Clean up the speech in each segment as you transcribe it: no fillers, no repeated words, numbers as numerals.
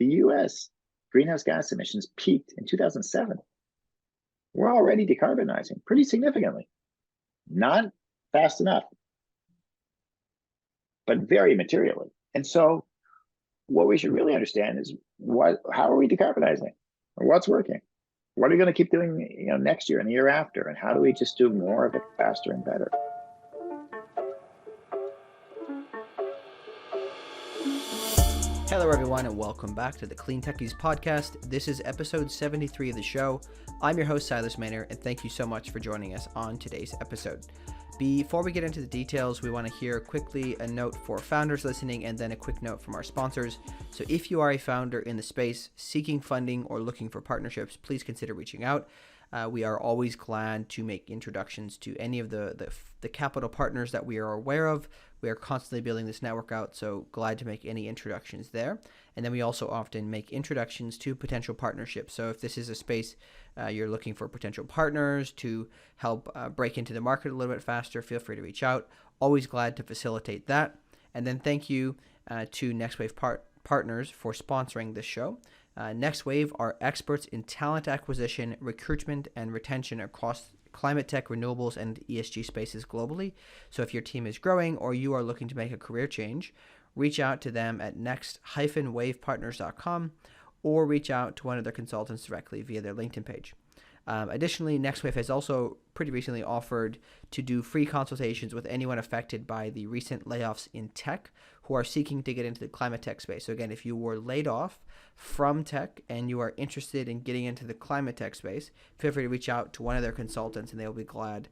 the US greenhouse gas emissions peaked in 2007. We're already decarbonizing pretty significantly. Not fast enough, but very materially. And so what we should really understand is how are we decarbonizing? Or what's working? What are we going to keep doing next year and the year after? And how do we just do more of it faster and better? Hello everyone and welcome back to the CleanTechies Podcast. This is episode 73 of the show. I'm your host Silas Maynor and thank you so much for joining us on today's episode. Before we get into the details, we want to hear quickly a note for founders listening and then a quick note from our sponsors. So if you are a founder in the space seeking funding or looking for partnerships, please consider reaching out. We are always glad to make introductions to any of the capital partners that we are aware of. We are constantly building this network out, so glad to make any introductions there. And then we also often make introductions to potential partnerships. So if this is a space you're looking for potential partners to help break into the market a little bit faster, feel free to reach out. Always glad to facilitate that. And then thank you to NextWave Partners for sponsoring this show. NextWave are experts in talent acquisition, recruitment, and retention across ClimateTech, renewables, and ESG spaces globally. So if your team is growing or you are looking to make a career change, reach out to them at next-wavepartners.com or reach out to one of their consultants directly via their LinkedIn page. Additionally, NextWave has also pretty recently offered to do free consultations with anyone affected by the recent layoffs in tech who are seeking to get into the climate tech space. So again, if you were laid off from tech and you are interested in getting into the climate tech space, feel free to reach out to one of their consultants and they'll be glad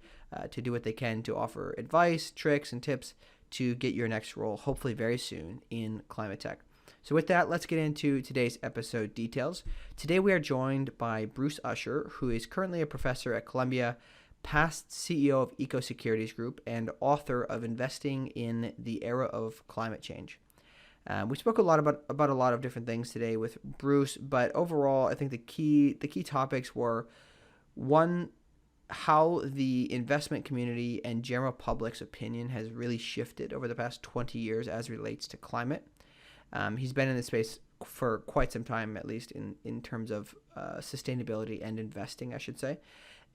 to do what they can to offer advice, tricks, and tips to get your next role, hopefully very soon, in climate tech. So with that, let's get into today's episode details. Today we are joined by Bruce Usher, who is currently a professor at Columbia, past CEO of EcoSecurities Group, and author of Investing in the Era of Climate Change. We spoke a lot about a lot of different things today with Bruce, but overall, I think the key topics were, one, how the investment community and general public's opinion has really shifted over the past 20 years as it relates to climate. He's been in this space for quite some time, at least in terms of sustainability and investing, I should say.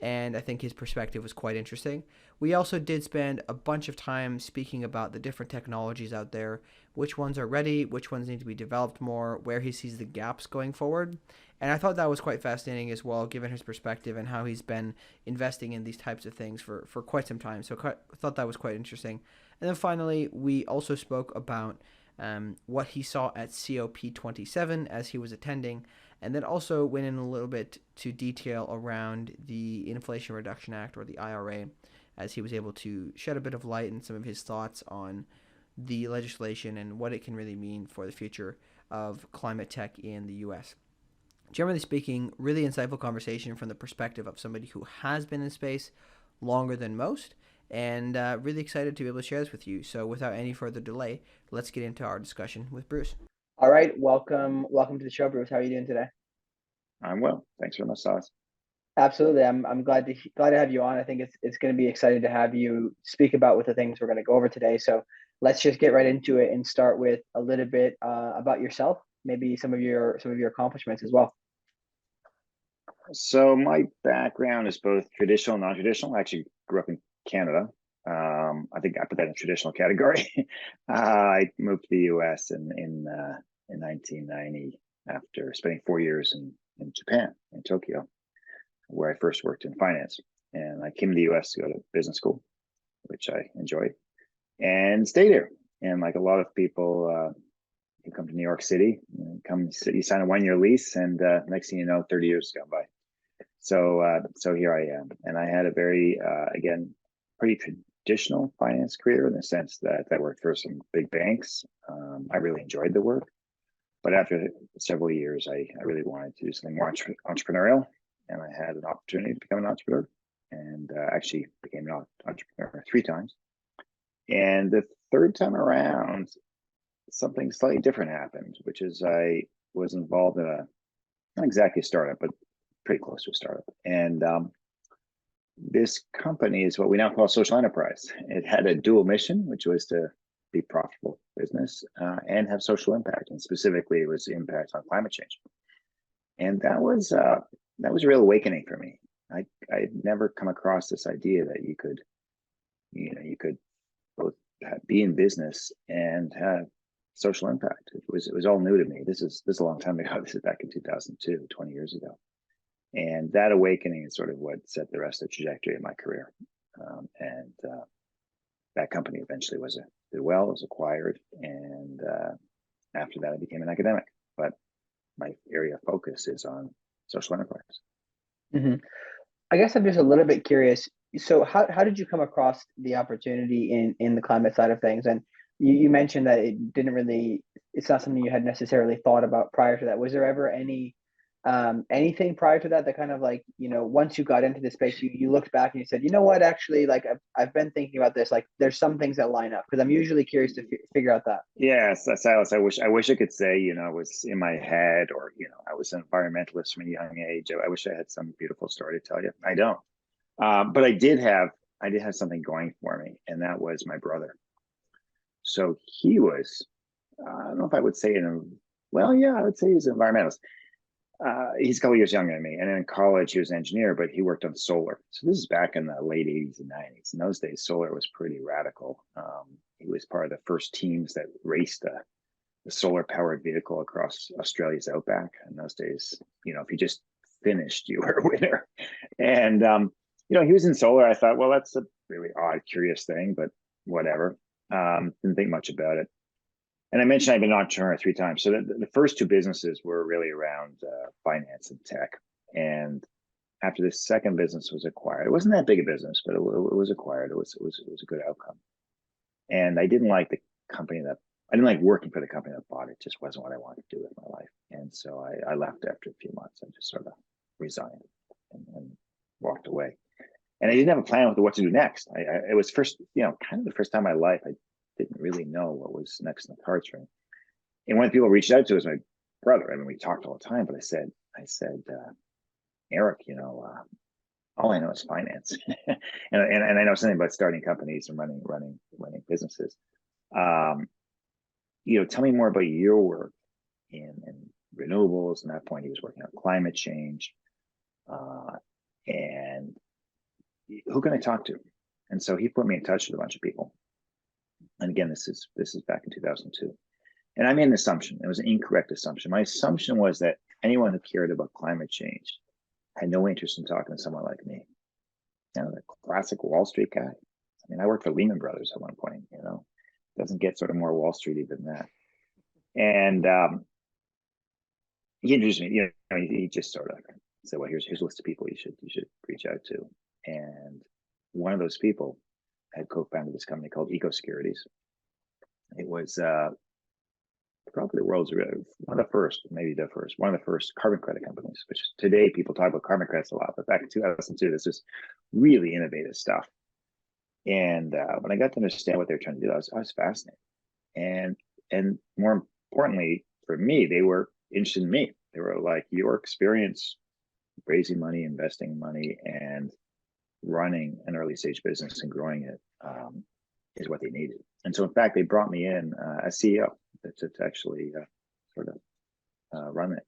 And I think his perspective was quite interesting. We also did spend a bunch of time speaking about the different technologies out there, which ones are ready, which ones need to be developed more, where he sees the gaps going forward. And I thought that was quite fascinating as well, given his perspective and how he's been investing in these types of things for quite some time. So I thought that was quite interesting. And then finally, we also spoke about what he saw at COP27 as he was attending, and then also went in a little bit to detail around the Inflation Reduction Act, or the IRA, as he was able to shed a bit of light and some of his thoughts on the legislation and what it can really mean for the future of climate tech in the US. Generally speaking, really insightful conversation from the perspective of somebody who has been in space longer than most, and really excited to be able to share this with you. So without any further delay, let's get into our discussion with Bruce. All right, welcome to the show, Bruce. How are you doing today? I'm well. Thanks very much, Silas. Absolutely. I'm glad to have you on. I think it's going to be exciting to have you speak about with the things we're going to go over today. So let's just get right into it and start with a little bit about yourself, maybe some of your accomplishments as well. So my background is both traditional and non-traditional. I actually grew up in Canada. I think I put that in traditional category. I moved to the US in 1990 after spending 4 years in Japan, in Tokyo, where I first worked in finance. And I came to the US to go to business school, which I enjoyed, and stayed here. And like a lot of people, you come to New York City, you sign a 1-year lease, and next thing you know, 30 years have gone by. So here I am, and I had a very again pretty traditional finance career in the sense that I worked for some big banks. I really enjoyed the work, but after several years, I really wanted to do something more entrepreneurial, and I had an opportunity to become an entrepreneur, and actually became an entrepreneur 3 times. And the third time around, something slightly different happened, which is I was involved in not exactly a startup, but pretty close to a startup. And this company is what we now call a social enterprise. It had a dual mission, which was to be profitable business, and have social impact. And specifically, it was impact on climate change. And that was a real awakening for me. I'd never come across this idea that you could both be in business and have social impact. It was all new to me. This is a long time ago. This is back in 2002, 20 years ago. And that awakening is sort of what set the rest of the trajectory of my career. That company eventually did well, was acquired, and after that, I became an academic. But my area of focus is on social enterprise. Mm-hmm. I guess I'm just a little bit curious. So how did you come across the opportunity in the climate side of things? And you mentioned that it's not something you had necessarily thought about prior to that. Was there ever anything prior to that kind of like, once you got into the space, you looked back and you said, you know what, actually, like I've been thinking about this, like there's some things that line up, because I'm usually curious to figure out that. Yes, Silas, I wish I could say, it was in my head, or, I was an environmentalist from a young age. I wish I had some beautiful story to tell you. I don't. But I did have something going for me, and that was my brother. So he was, I don't know if I would say I would say he's an environmentalist. He's a couple years younger than me, and in college he was an engineer, but he worked on solar. So this is back in the late 80s and 90s. In those days, solar was pretty radical. He was part of the first teams that raced the solar-powered vehicle across Australia's outback. In those days, if you just finished, you were a winner. And he was in solar. I thought, well, that's a really odd, curious thing, but whatever. Didn't think much about it. And I mentioned I've been an entrepreneur 3 times. So the first 2 businesses were really around finance and tech. And after the second business was acquired, it wasn't that big a business, but it was acquired. It was a good outcome. And I didn't like working for the company that bought it. It just wasn't what I wanted to do with my life. And so I left after a few months. I just sort of resigned and walked away. And I didn't have a plan with what to do next. It was kind of the first time in my life I didn't really know what was next in the cards for me. And one of the people reached out to was my brother. I mean, we talked all the time, but I said, Eric, all I know is finance, and I know something about starting companies and running businesses. Tell me more about your work in renewables. And at that point, he was working on climate change, and who can I talk to? And so he put me in touch with a bunch of people. And again, this is back in 2002. And I made an assumption. It was an incorrect assumption. My assumption was that anyone who cared about climate change had no interest in talking to someone like me. The classic Wall Street guy. I mean, I worked for Lehman Brothers at one point, doesn't get sort of more Wall Streety than that. And he introduced me, he just sort of said, well, here's a list of people you should reach out to. And one of those people had co-founded this company called EcoSecurities. It was probably the world's one of the first carbon credit companies, which today people talk about carbon credits a lot, but back in 2002, this was really innovative stuff. And when I got to understand what they were trying to do, I was fascinated. And more importantly for me, they were interested in me. They were like, your experience raising money, investing money, and running an early stage business and growing it is what they needed. And so in fact, they brought me in as CEO to actually sort of run it.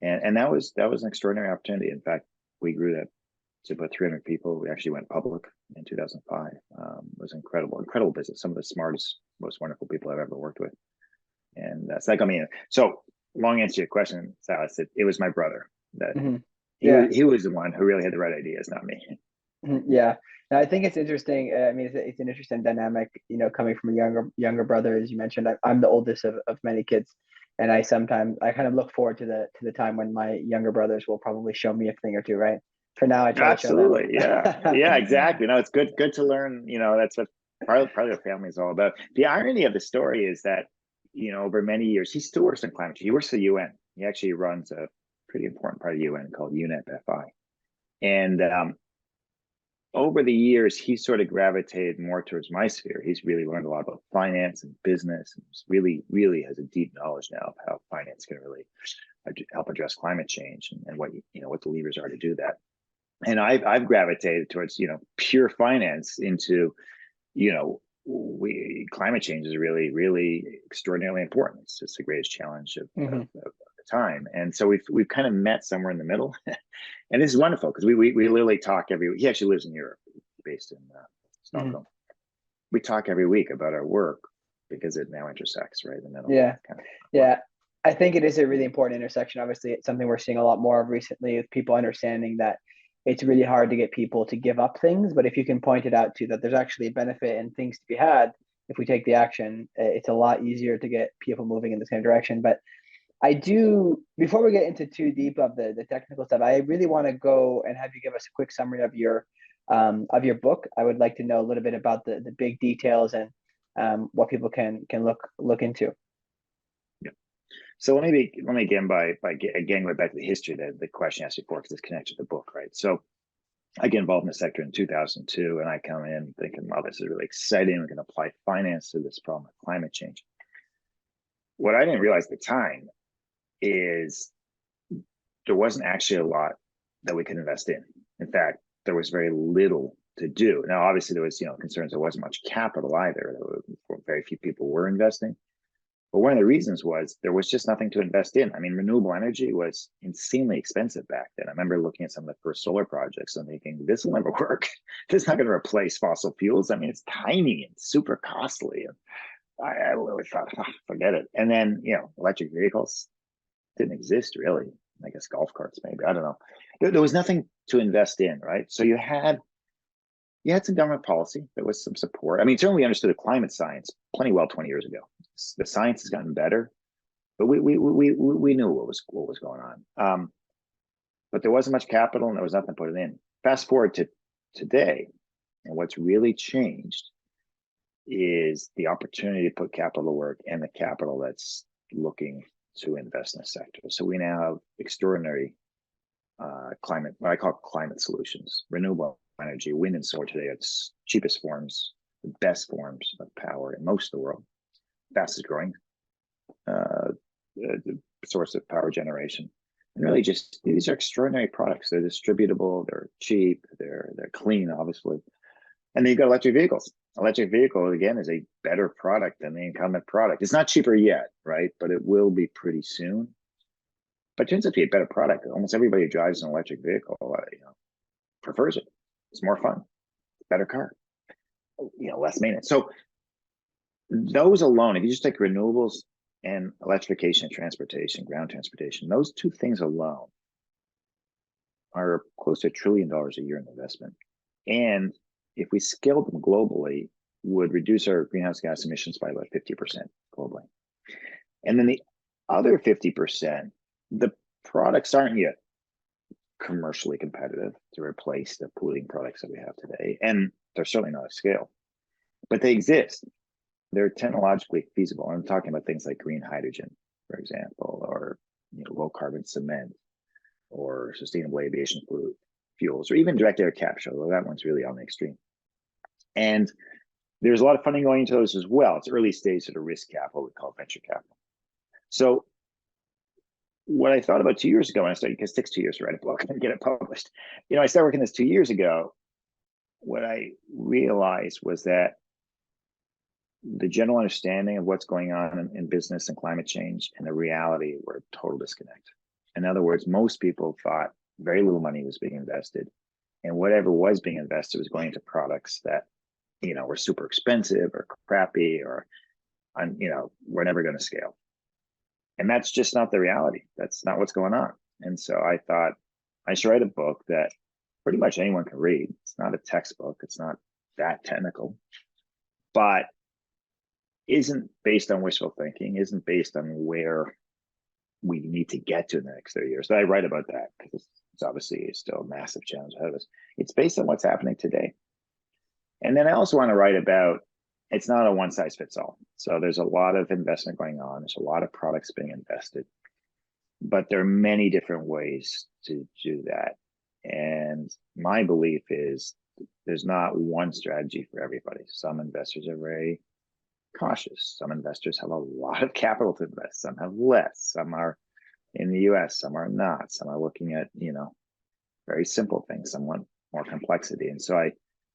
And that was an extraordinary opportunity. In fact, we grew that to about 300 people. We actually went public in 2005. It was incredible business. Some of the smartest, most wonderful people I've ever worked with. And that's like, I mean, so long answer to your question, Silas, it was my brother that he was the one who really had the right ideas, not me. Yeah, and I think it's interesting. I mean, it's an interesting dynamic, coming from a younger brother, as you mentioned. I'm the oldest of many kids, and I kind of look forward to the time when my younger brothers will probably show me a thing or two. Right. For now, I try Absolutely. to show them. Yeah, exactly. No, it's good to learn. That's what part of the family is all about. The irony of the story is that over many years, he still works on climate change. He works for the UN. He actually runs a pretty important part of the UN called UNEP-FI, and over the years, he sort of gravitated more towards my sphere. He's really learned a lot about finance and business, and really, really has a deep knowledge now of how finance can really help address climate change and what what the levers are to do that. And I've gravitated towards pure finance into climate change is really, really extraordinarily important. It's just the greatest challenge of the time. And so we've kind of met somewhere in the middle. And this is wonderful because we literally talk every week. He actually lives in Europe, based in Stockholm. We talk every week about our work because it now intersects right in the middle. Yeah. Kind of Yeah. I think it is a really important intersection. Obviously, it's something we're seeing a lot more of recently, with people understanding that it's really hard to get people to give up things. But if you can point it out to that there's actually a benefit and things to be had if we take the action, it's a lot easier to get people moving in the same direction. But I do, before we get into too deep of the technical stuff, I really want to go and have you give us a quick summary of your book. I would like to know a little bit about the big details and what people can look into. Yeah. So let me begin by again going back to the history that the question asked before, because it's connected to the book, right? So I get involved in the sector in 2002, and I come in thinking, wow, this is really exciting. We can apply finance to this problem of climate change. What I didn't realize at the time is there wasn't actually a lot that we could invest in. In fact, there was very little to do. Now, obviously, there was concerns. There wasn't much capital either. Very few people were investing. But one of the reasons was there was just nothing to invest in. I mean, renewable energy was insanely expensive back then. I remember looking at some of the first solar projects and thinking, this will never work. This is not going to replace fossil fuels. I mean, it's tiny and super costly. And I really thought, forget it. And then, electric vehicles didn't exist really. I guess golf carts, maybe. I don't know. There was nothing to invest in, right? So you had some government policy. There was some support. I mean, certainly we understood the climate science plenty well 20 years ago. The science has gotten better, but we knew what was going on. But there wasn't much capital, and there was nothing to put it in. Fast forward to today, and what's really changed is the opportunity to put capital to work and the capital that's looking to invest in the sector. So we now have extraordinary what I call climate solutions, renewable energy, wind and solar today. It's cheapest forms, the best forms of power in most of the world, fastest growing the source of power generation. And really just, these are extraordinary products. They're distributable, they're cheap, they're clean, obviously. And then you've got electric vehicles. Electric vehicle, again, is a better product than the incumbent product. It's not cheaper yet, right? But it will be pretty soon. But it turns out to be a better product. Almost everybody who drives an electric vehicle, prefers it. It's more fun, better car, less maintenance. So those alone, if you just take renewables and electrification of transportation, ground transportation, those two things alone are close to $1 trillion a year in investment. And if we scaled them globally, would reduce our greenhouse gas emissions by about 50% globally. And then the other 50%, the products aren't yet commercially competitive to replace the polluting products that we have today. And they're certainly not at scale, but they exist. They're technologically feasible. I'm talking about things like green hydrogen, for example, or low carbon cement, or sustainable aviation fuels, or even direct air capture, although that one's really on the extreme. And there's a lot of funding going into those as well. It's early stage sort of risk capital, we call it venture capital. So what I thought about 2 years ago when I started, because it takes 2 years to write a book and get it published. I started working this 2 years ago. What I realized was that the general understanding of what's going on in business and climate change and the reality were a total disconnect. In other words, most people thought very little money was being invested, and whatever was being invested was going into products that, were super expensive or crappy or, we're never going to scale. And that's just not the reality. That's not what's going on. And so I thought I should write a book that pretty much anyone can read. It's not a textbook. It's not that technical, but isn't based on wishful thinking, isn't based on where we need to get to in the next 30 years. So I write about that because it's obviously still a massive challenge ahead of us. It's based on what's happening today. And then I also want to write about, it's not a one size fits all. So there's a lot of investment going on. There's a lot of products being invested, but there are many different ways to do that. And my belief is there's not one strategy for everybody. Some investors are very cautious. Some investors have a lot of capital to invest. Some have less. Some are in the US, some are not. Some are looking at, very simple things. Some want more complexity. And so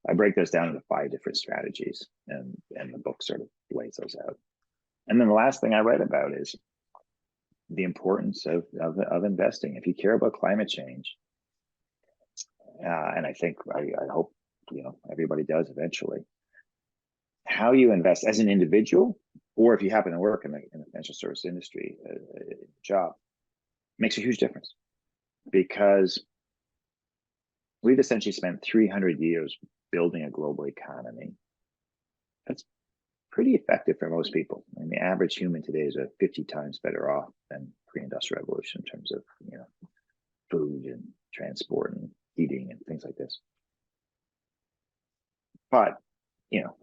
I break those down into 5 different strategies, and the book sort of lays those out. And then the last thing I write about is the importance of investing. If you care about climate change, and I think I hope everybody does eventually, how you invest as an individual, or if you happen to work in the financial service industry, job, makes a huge difference, because we've essentially spent 300 years building a global economy that's pretty effective for most people. I mean, the average human today is 50 times better off than pre-industrial revolution in terms of food and transport and heating and things like this. But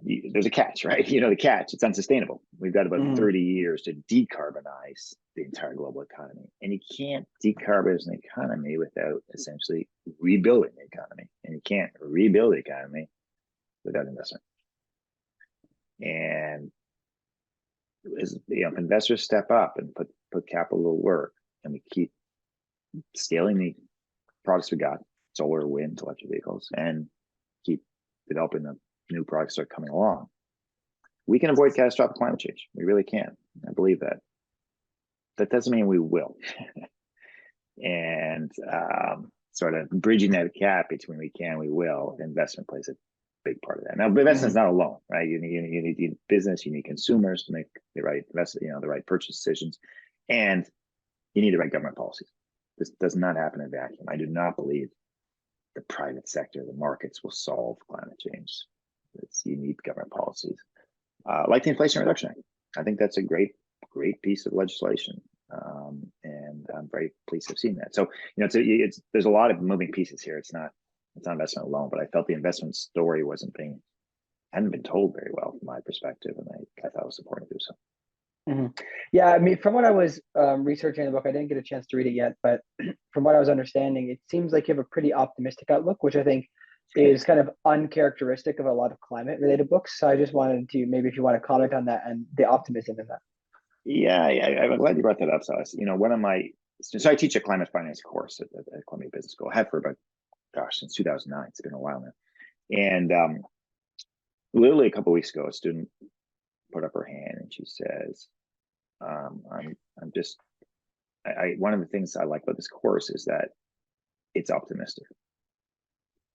there's a catch, right? The catch, it's unsustainable. We've got about 30 years to decarbonize the entire global economy. And you can't decarbonize an economy without essentially rebuilding the economy. And you can't rebuild the economy without investment. And if investors step up and put capital to work, and we keep scaling the products we got, solar, wind, electric vehicles, and keep developing the new products that are coming along, we can avoid catastrophic climate change. We really can. I believe that. That doesn't mean we will. And sort of bridging that gap between we can, we will, investment plays a big part of that. Now, investment is not alone, right? You need business, you need consumers to make the right the right purchase decisions, and you need the right government policies. This does not happen in a vacuum. I do not believe the private sector, the markets, will solve climate change. You need government policies, like the Inflation Reduction Act. I think that's a great piece of legislation, and I'm very pleased to have seen that. So there's a lot of moving pieces here. It's not investment alone, but I felt the investment story hadn't been told very well from my perspective, and I thought it was important to do so. Yeah, I mean, from what I was researching the book, I didn't get a chance to read it yet, but from what I was understanding, it seems like you have a pretty optimistic outlook, which I think is kind of uncharacteristic of a lot of climate-related books. So I just wanted to, maybe if you want to comment on that and the optimism in that. Yeah, I'm glad you brought that up, Silas. So I teach a climate finance course at Columbia Business School. I have for about, since 2009. It's been a while now. And literally a couple of weeks ago, a student put up her hand and she says, one of the things I like about this course is that it's optimistic.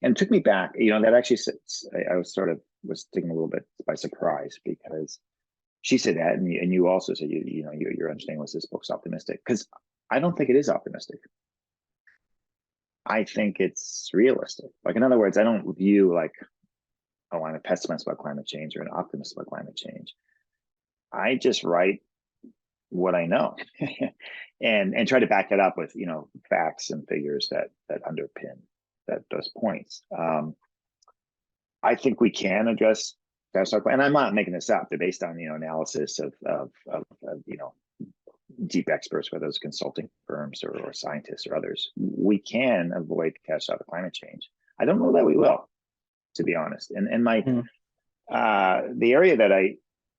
And it took me back, that actually I was taken a little bit by surprise, because she said that, and you also said, your understanding was this book's optimistic, because I don't think it is optimistic. I think it's realistic. Like, in other words, I don't view I'm a pessimist about climate change or an optimist about climate change. I just write what I know and try to back it up with, facts and figures that underpin those points. I think we can address catastrophic, and I'm not making this up. They're based on, analysis of deep experts, whether it's consulting firms or scientists or others. We can avoid catastrophic climate change. I don't know that we will, to be honest. And the area that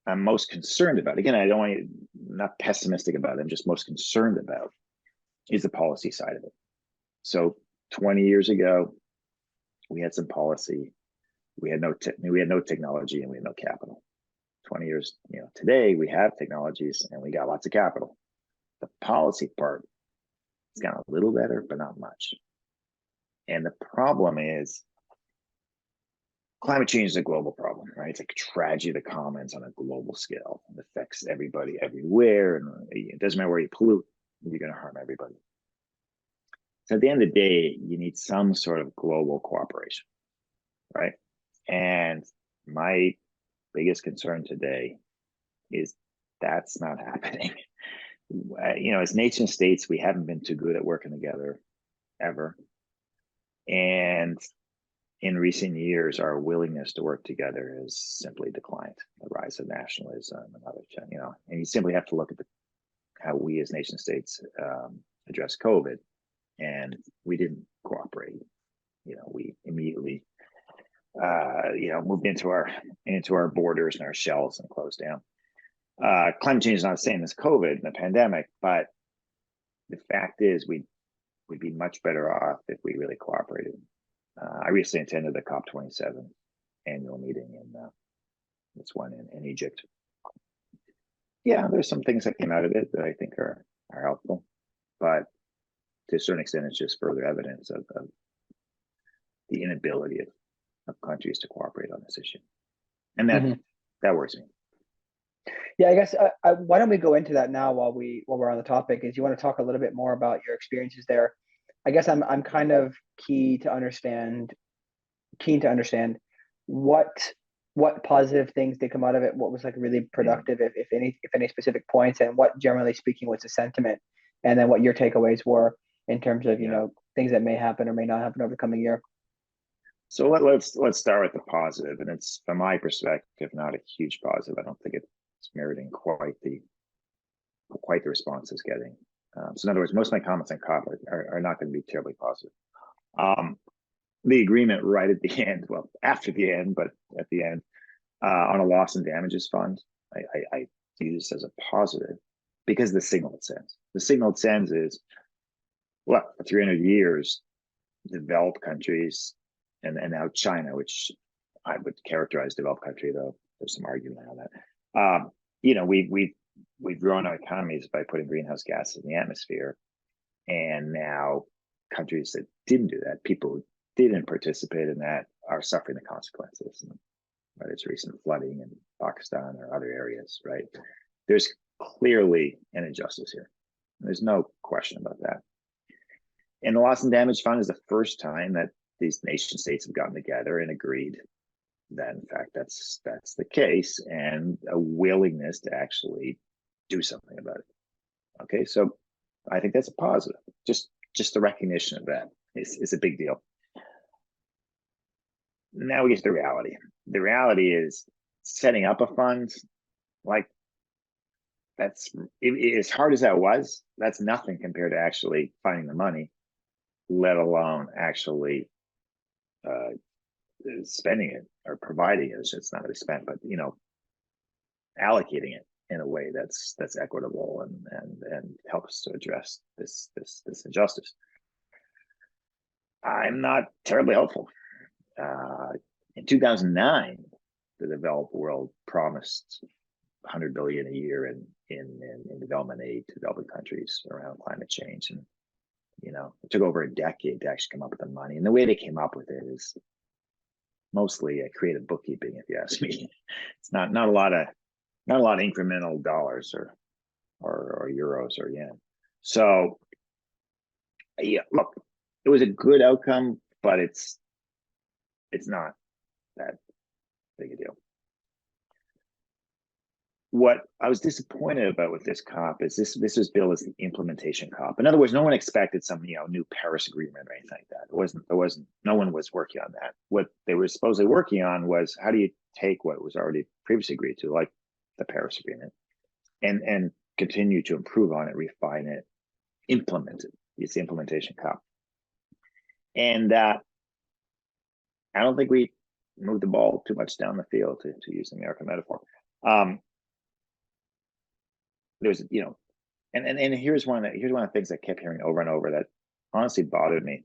I'm most concerned about, again, I'm not pessimistic about it, I'm just most concerned about, is the policy side of it. So 20 years ago, we had some policy, we had no technology, and we had no capital. 20 years, today we have technologies and we got lots of capital. The policy part has gotten a little better, but not much. And the problem is, climate change is a global problem, right? It's like a tragedy of the commons on a global scale. It affects everybody everywhere, and it doesn't matter where you pollute, you're going to harm everybody. So at the end of the day, you need some sort of global cooperation, right? And my biggest concern today is that's not happening. As nation states, we haven't been too good at working together ever. And in recent years, our willingness to work together has simply declined. The rise of nationalism and other, and you simply have to look at how we as nation states address COVID, and we didn't cooperate. We immediately, moved into our borders and our shells and closed down. Climate change is not the same as COVID and the pandemic, but the fact is we'd be much better off if we really cooperated. I recently attended the COP27 annual meeting in this one in Egypt. Yeah, there's some things that came out of it that I think are helpful, but to a certain extent, it's just further evidence of the inability of countries to cooperate on this issue, and that worries me. Yeah, I guess why don't we go into that now while we're on the topic? Is you want to talk a little bit more about your experiences there? I guess I'm kind of keen to understand what positive things did come out of it, what was like really productive, if any specific points, and what generally speaking was the sentiment, and then what your takeaways were in terms of things that may happen or may not happen over the coming year. So let's start with the positive, and it's, from my perspective, not a huge positive. I don't think it's meriting quite the response it's getting. So in other words, most of my comments on COP are not going to be terribly positive. The agreement right at the end, well, after the end, but at the end, on a loss and damages fund, I view this as a positive because the signal it sends. The signal it sends is, well, for 300 years, developed countries, and now China, which I would characterize developed country, though there's some argument on that. We've grown our economies by putting greenhouse gases in the atmosphere, and now countries that didn't do that, people who didn't participate in that, are suffering the consequences. Whether it's recent flooding in Pakistan or other areas, right? There's clearly an injustice here. There's no question about that. And the loss and damage fund is the first time that these nation states have gotten together and agreed that, in fact, that's the case, and a willingness to actually do something about it. Okay, so I think that's a positive. Just the recognition of that is a big deal. Now we get to the reality. The reality is setting up a fund, like, that's, as hard as that was, that's nothing compared to actually finding the money, let alone actually spending it or providing it. It's not really spent, but allocating it in a way that's equitable and helps to address this injustice. I'm not terribly hopeful. In 2009, the developed world promised $100 billion a year in development aid to developing countries around climate change, and it took over a decade to actually come up with the money. And the way they came up with it is mostly creative bookkeeping, if you ask me. It's not a lot of incremental dollars or euros or yen. So yeah, look, it was a good outcome, but it's not that big a deal. What I was disappointed about with this COP is this was billed as the implementation COP. In other words, no one expected some new Paris Agreement or anything like that. There wasn't. No one was working on that. What they were supposedly working on was, how do you take what was already previously agreed to, like the Paris Agreement, and continue to improve on it, refine it, implement it. It's the implementation COP. And I don't think we moved the ball too much down the field, to use the American metaphor. There's, and here's one of the things I kept hearing over and over that honestly bothered me.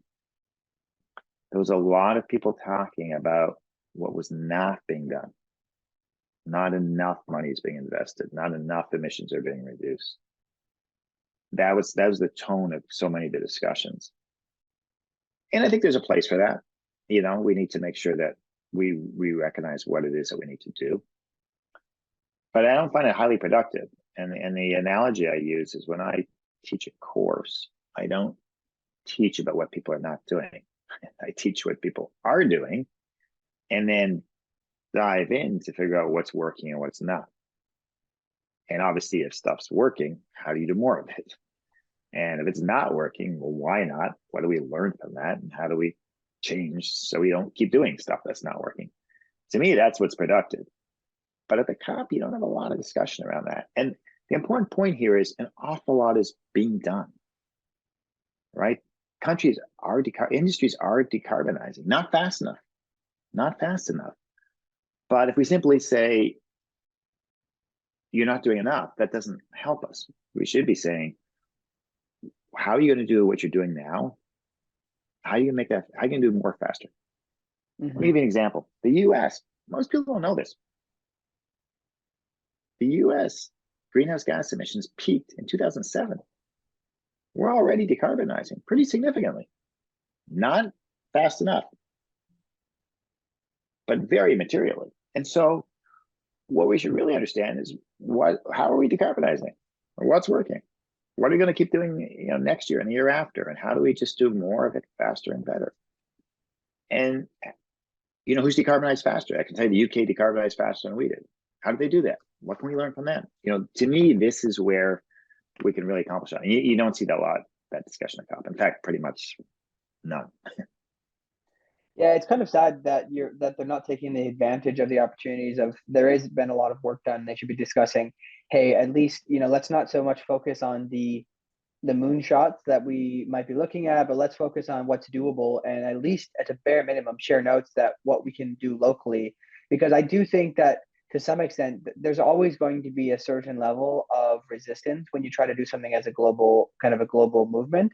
There was a lot of people talking about what was not being done. Not enough money is being invested. Not enough emissions are being reduced. That was the tone of so many of the discussions. And I think there's a place for that. We need to make sure that we recognize what it is that we need to do. But I don't find it highly productive. And the analogy I use is, when I teach a course, I don't teach about what people are not doing. I teach what people are doing, and then dive in to figure out what's working and what's not. And obviously, if stuff's working, how do you do more of it? And if it's not working, well, why not? What do we learn from that? And how do we change so we don't keep doing stuff that's not working? To me, that's what's productive. But at the COP, you don't have a lot of discussion around that. And the important point here is, an awful lot is being done, right? Industries are decarbonizing, not fast enough. But if we simply say, you're not doing enough, that doesn't help us. We should be saying, how are you going to do what you're doing now? How are you going to do more faster? Let me give you an example. The US most people don't know this. The US greenhouse gas emissions peaked in 2007. We're already decarbonizing pretty significantly. Not fast enough, but very materially. And so what we should really understand is how are we decarbonizing? Or what's working? What are we going to keep doing next year and the year after? And how do we just do more of it faster and better? And who's decarbonized faster? I can tell you the UK decarbonized faster than we did. How did they do that? What can we learn from them? To me, this is where we can really accomplish that. And you don't see that discussion at COP. In fact, pretty much none. Yeah, it's kind of sad that they're not taking the advantage of the opportunities of there has been a lot of work done. They should be discussing, hey, at least, let's not so much focus on the moonshots that we might be looking at, but let's focus on what's doable and at least at a bare minimum share notes that what we can do locally. Because I do think that to some extent, there's always going to be a certain level of resistance when you try to do something as a global movement,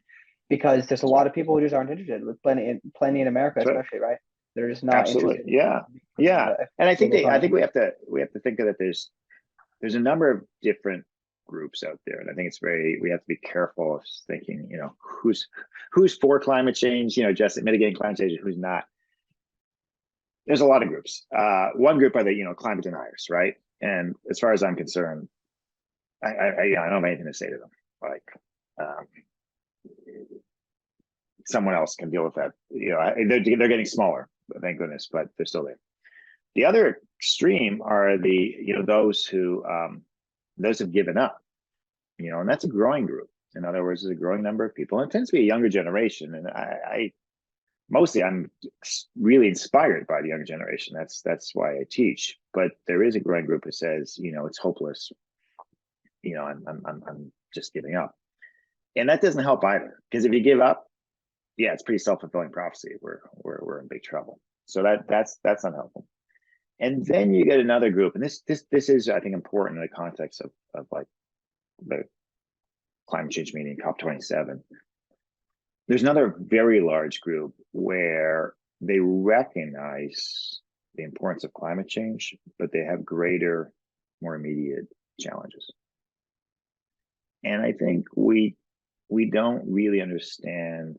because there's a lot of people who just aren't interested. With plenty in America, especially, right? They're just not absolutely interested. Yeah. And I think we have to think that there's a number of different groups out there, and I think we have to be careful of thinking, who's for climate change, just mitigating climate change, and who's not. There's a lot of groups. One group are the climate deniers, right? And as far as I'm concerned, I don't have anything to say to them. Like, someone else can deal with that. They're getting smaller, thank goodness, but they're still there. The other extreme are those who have given up, and that's a growing group. In other words, there's a growing number of people, and it tends to be a younger generation. And I'm really inspired by the younger generation. That's why I teach. But there is a growing group who says, it's hopeless. I'm just giving up, and that doesn't help either. Because if you give up, it's pretty self-fulfilling prophecy. We're in big trouble. So that's unhelpful. And then you get another group, and this is, I think, important in the context of like the climate change meeting, COP27. There's another very large group where they recognize the importance of climate change, but they have greater, more immediate challenges. And I think we don't really understand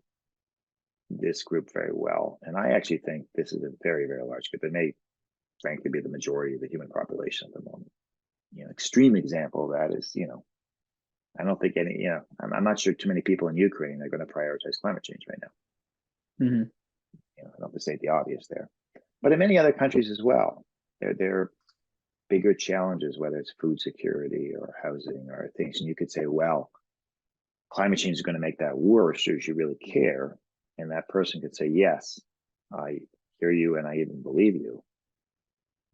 this group very well. And I actually think this is a very, very large group. It may, frankly, be the majority of the human population at the moment. Extreme example of that is, I don't think I'm not sure too many people in Ukraine are going to prioritize climate change right now. Mm-hmm. I don't have to say the obvious there, but in many other countries as well, there are bigger challenges, whether it's food security or housing or things. And you could say, well, climate change is going to make that worse, so you should really care. And that person could say, yes, I hear you and I even believe you,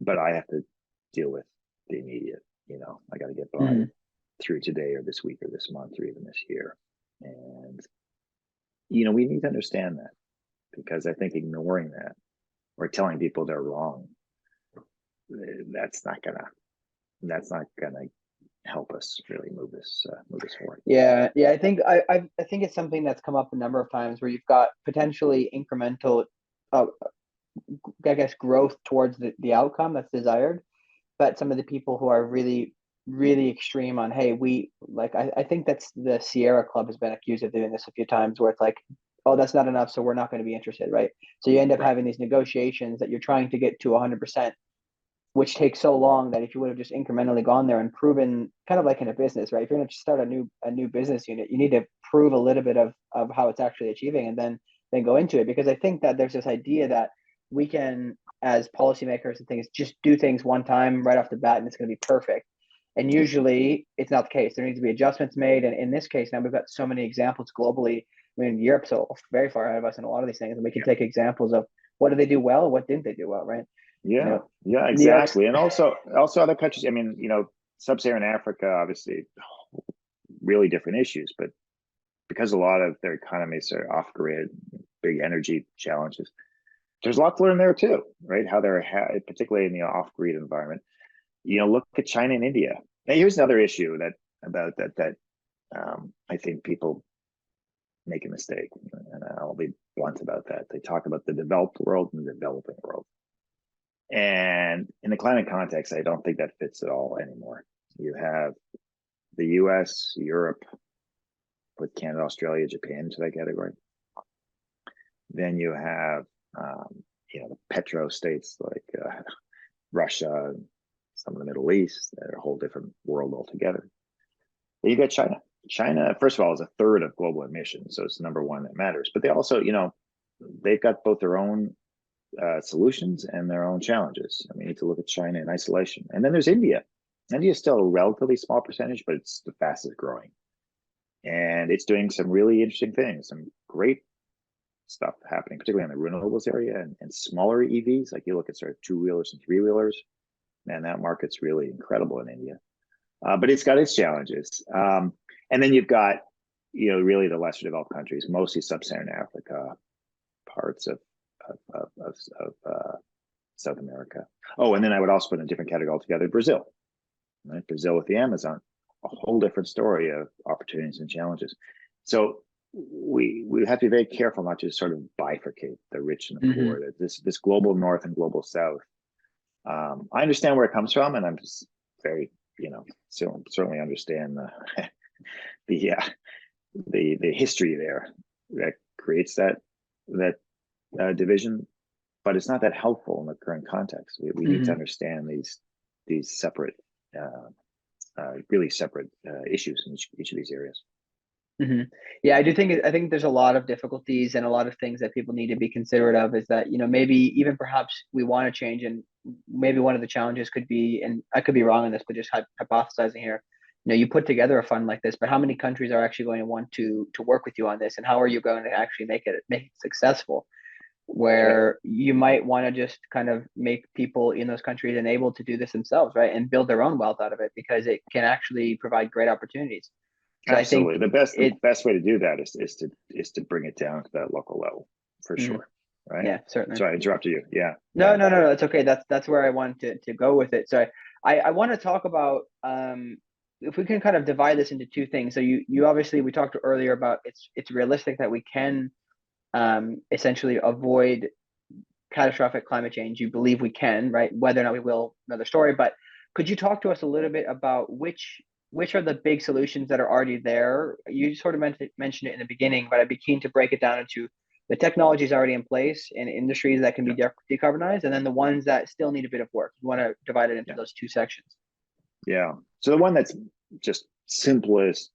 but I have to deal with the immediate. I got to get by through today or this week or this month or even this year. And, we need to understand that, because I think ignoring that or telling people they're wrong, that's not gonna help us really move this forward. Yeah. I think it's something that's come up a number of times where you've got potentially incremental, growth towards the outcome that's desired, but some of the people who are really, really extreme on, hey, I think that's the Sierra Club has been accused of doing this a few times, where it's like, oh, that's not enough, so we're not going to be interested, right? So you end up having these negotiations that you're trying to get to 100%, which takes so long that if you would have just incrementally gone there and proven, kind of like in a business, right? If you're going to start a new business unit, you need to prove a little bit of how it's actually achieving, and then go into it. Because I think that there's this idea that we can, as policymakers and things, just do things one time right off the bat and it's going to be perfect. And usually it's not the case. There needs to be adjustments made. And in this case, now we've got so many examples globally. I mean, Europe's so very far ahead of us in a lot of these things, and we can take examples of what did they do well, what didn't they do well, right? Yeah, exactly. And also other countries. I mean, sub-Saharan Africa, obviously, really different issues, but because a lot of their economies are off-grid, big energy challenges, there's a lot to learn there too, right? How they're particularly in the off-grid environment. Look at China and India. Now, here's another issue that I think people make a mistake, and I'll be blunt about that. They talk about the developed world and the developing world. And in the climate context, I don't think that fits at all anymore. You have the US, Europe, put Canada, Australia, Japan into that category. Then you have, the petro states like Russia, some of the Middle East, that are a whole different world altogether. Then you got China. China, first of all, is a third of global emissions, so it's the number one that matters. But they also, they've got both their own solutions and their own challenges. And we need to look at China in isolation. And then there's India. India is still a relatively small percentage, but it's the fastest growing. And it's doing some really interesting things, some great stuff happening, particularly in the renewables area and smaller EVs. Like you look at sort of 2-wheelers and 3-wheelers, man, that market's really incredible in India. But it's got its challenges. And then you've got, really the lesser developed countries, mostly sub-Saharan Africa, parts of South America. Oh, and then I would also put in a different category altogether, Brazil. Right? Brazil with the Amazon, a whole different story of opportunities and challenges. So we have to be very careful not to sort of bifurcate the rich and the poor. That this global north and global south. I understand where it comes from, and I'm just very, certainly understand the history there that creates that division, but it's not that helpful in the current context. We need to understand these separate, really separate issues in each of these areas. Yeah, I think there's a lot of difficulties and a lot of things that people need to be considerate of. Is that maybe even perhaps we want to change, and maybe one of the challenges could be, and I could be wrong on this, but just hypothesizing here. You put together a fund like this, but how many countries are actually going to want to work with you on this, and how are you going to actually make it successful? Where you might want to just kind of make people in those countries enabled to do this themselves, right, and build their own wealth out of it, because it can actually provide great opportunities. So absolutely, I think the best way to do that is to bring it down to that local level, for sure. Right? Yeah, certainly. So I interrupted you. Yeah. No, that's okay. That's where I wanted to go with it. So I want to talk about if we can kind of divide this into two things. So you obviously, we talked earlier about it's realistic that we can essentially avoid catastrophic climate change. You believe we can, right? Whether or not we will, another story. But could you talk to us a little bit about which are the big solutions that are already there? You sort of mentioned it in the beginning, but I'd be keen to break it down into the technologies already in place in industries that can be decarbonized, and then the ones that still need a bit of work. You want to divide it into those two sections. Yeah. So the one that's just simplest,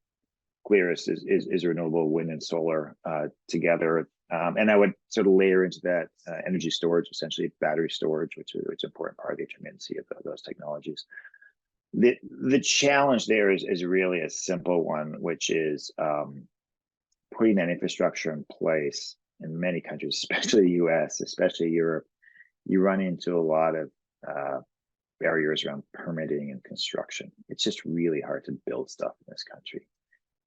clearest is renewable wind and solar together. And I would sort of layer into that energy storage, essentially battery storage, which is an important part of the intermittency of those technologies. The challenge there is really a simple one, which is putting that infrastructure in place. In many countries, especially the US, especially Europe, you run into a lot of barriers around permitting and construction. It's just really hard to build stuff in this country.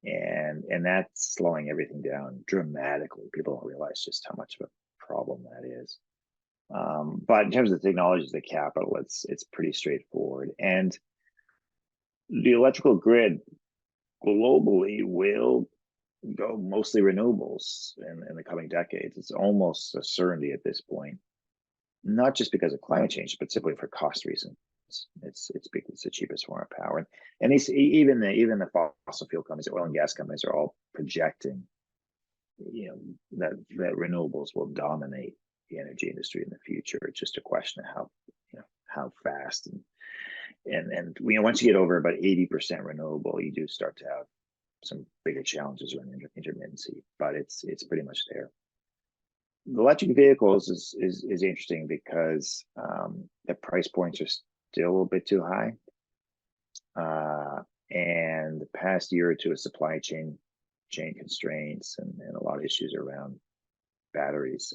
And that's slowing everything down dramatically. People don't realize just how much of a problem that is. But in terms of the technologies, the capital, it's pretty straightforward. And the electrical grid globally will go mostly renewables in the coming decades. It's almost a certainty at this point, not just because of climate change, but simply for cost reasons. It's because it's the cheapest form of power, and even the fossil fuel companies, oil and gas companies, are all projecting, that renewables will dominate the energy industry in the future. It's just a question of how fast and once you get over about 80% renewable, you do start to have some bigger challenges around intermittency, but it's pretty much there. The electric vehicles is interesting because the price points are still a bit too high, and the past year or two of supply chain constraints and a lot of issues around batteries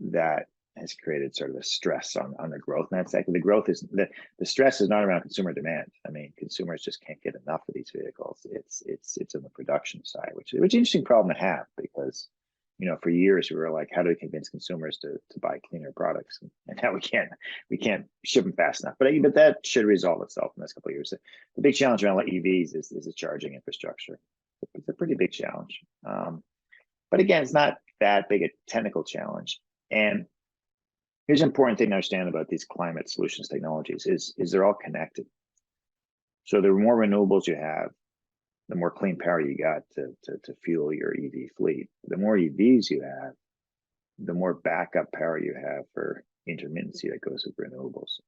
that has created sort of a stress on the growth in that sector. The growth is the stress is not around consumer demand. I mean, consumers just can't get enough of these vehicles. It's in the production side, which is an interesting problem to have, because for years we were like, how do we convince consumers to buy cleaner products? And now we can't ship them fast enough. But that should resolve itself in the next couple of years. The big challenge around EVs is the charging infrastructure. It's a pretty big challenge. But again, it's not that big a technical challenge. And Here's an important thing to understand about these climate solutions technologies is they're all connected. So the more renewables you have, the more clean power you got to fuel your EV fleet. The more EVs you have, the more backup power you have for intermittency that goes with renewables.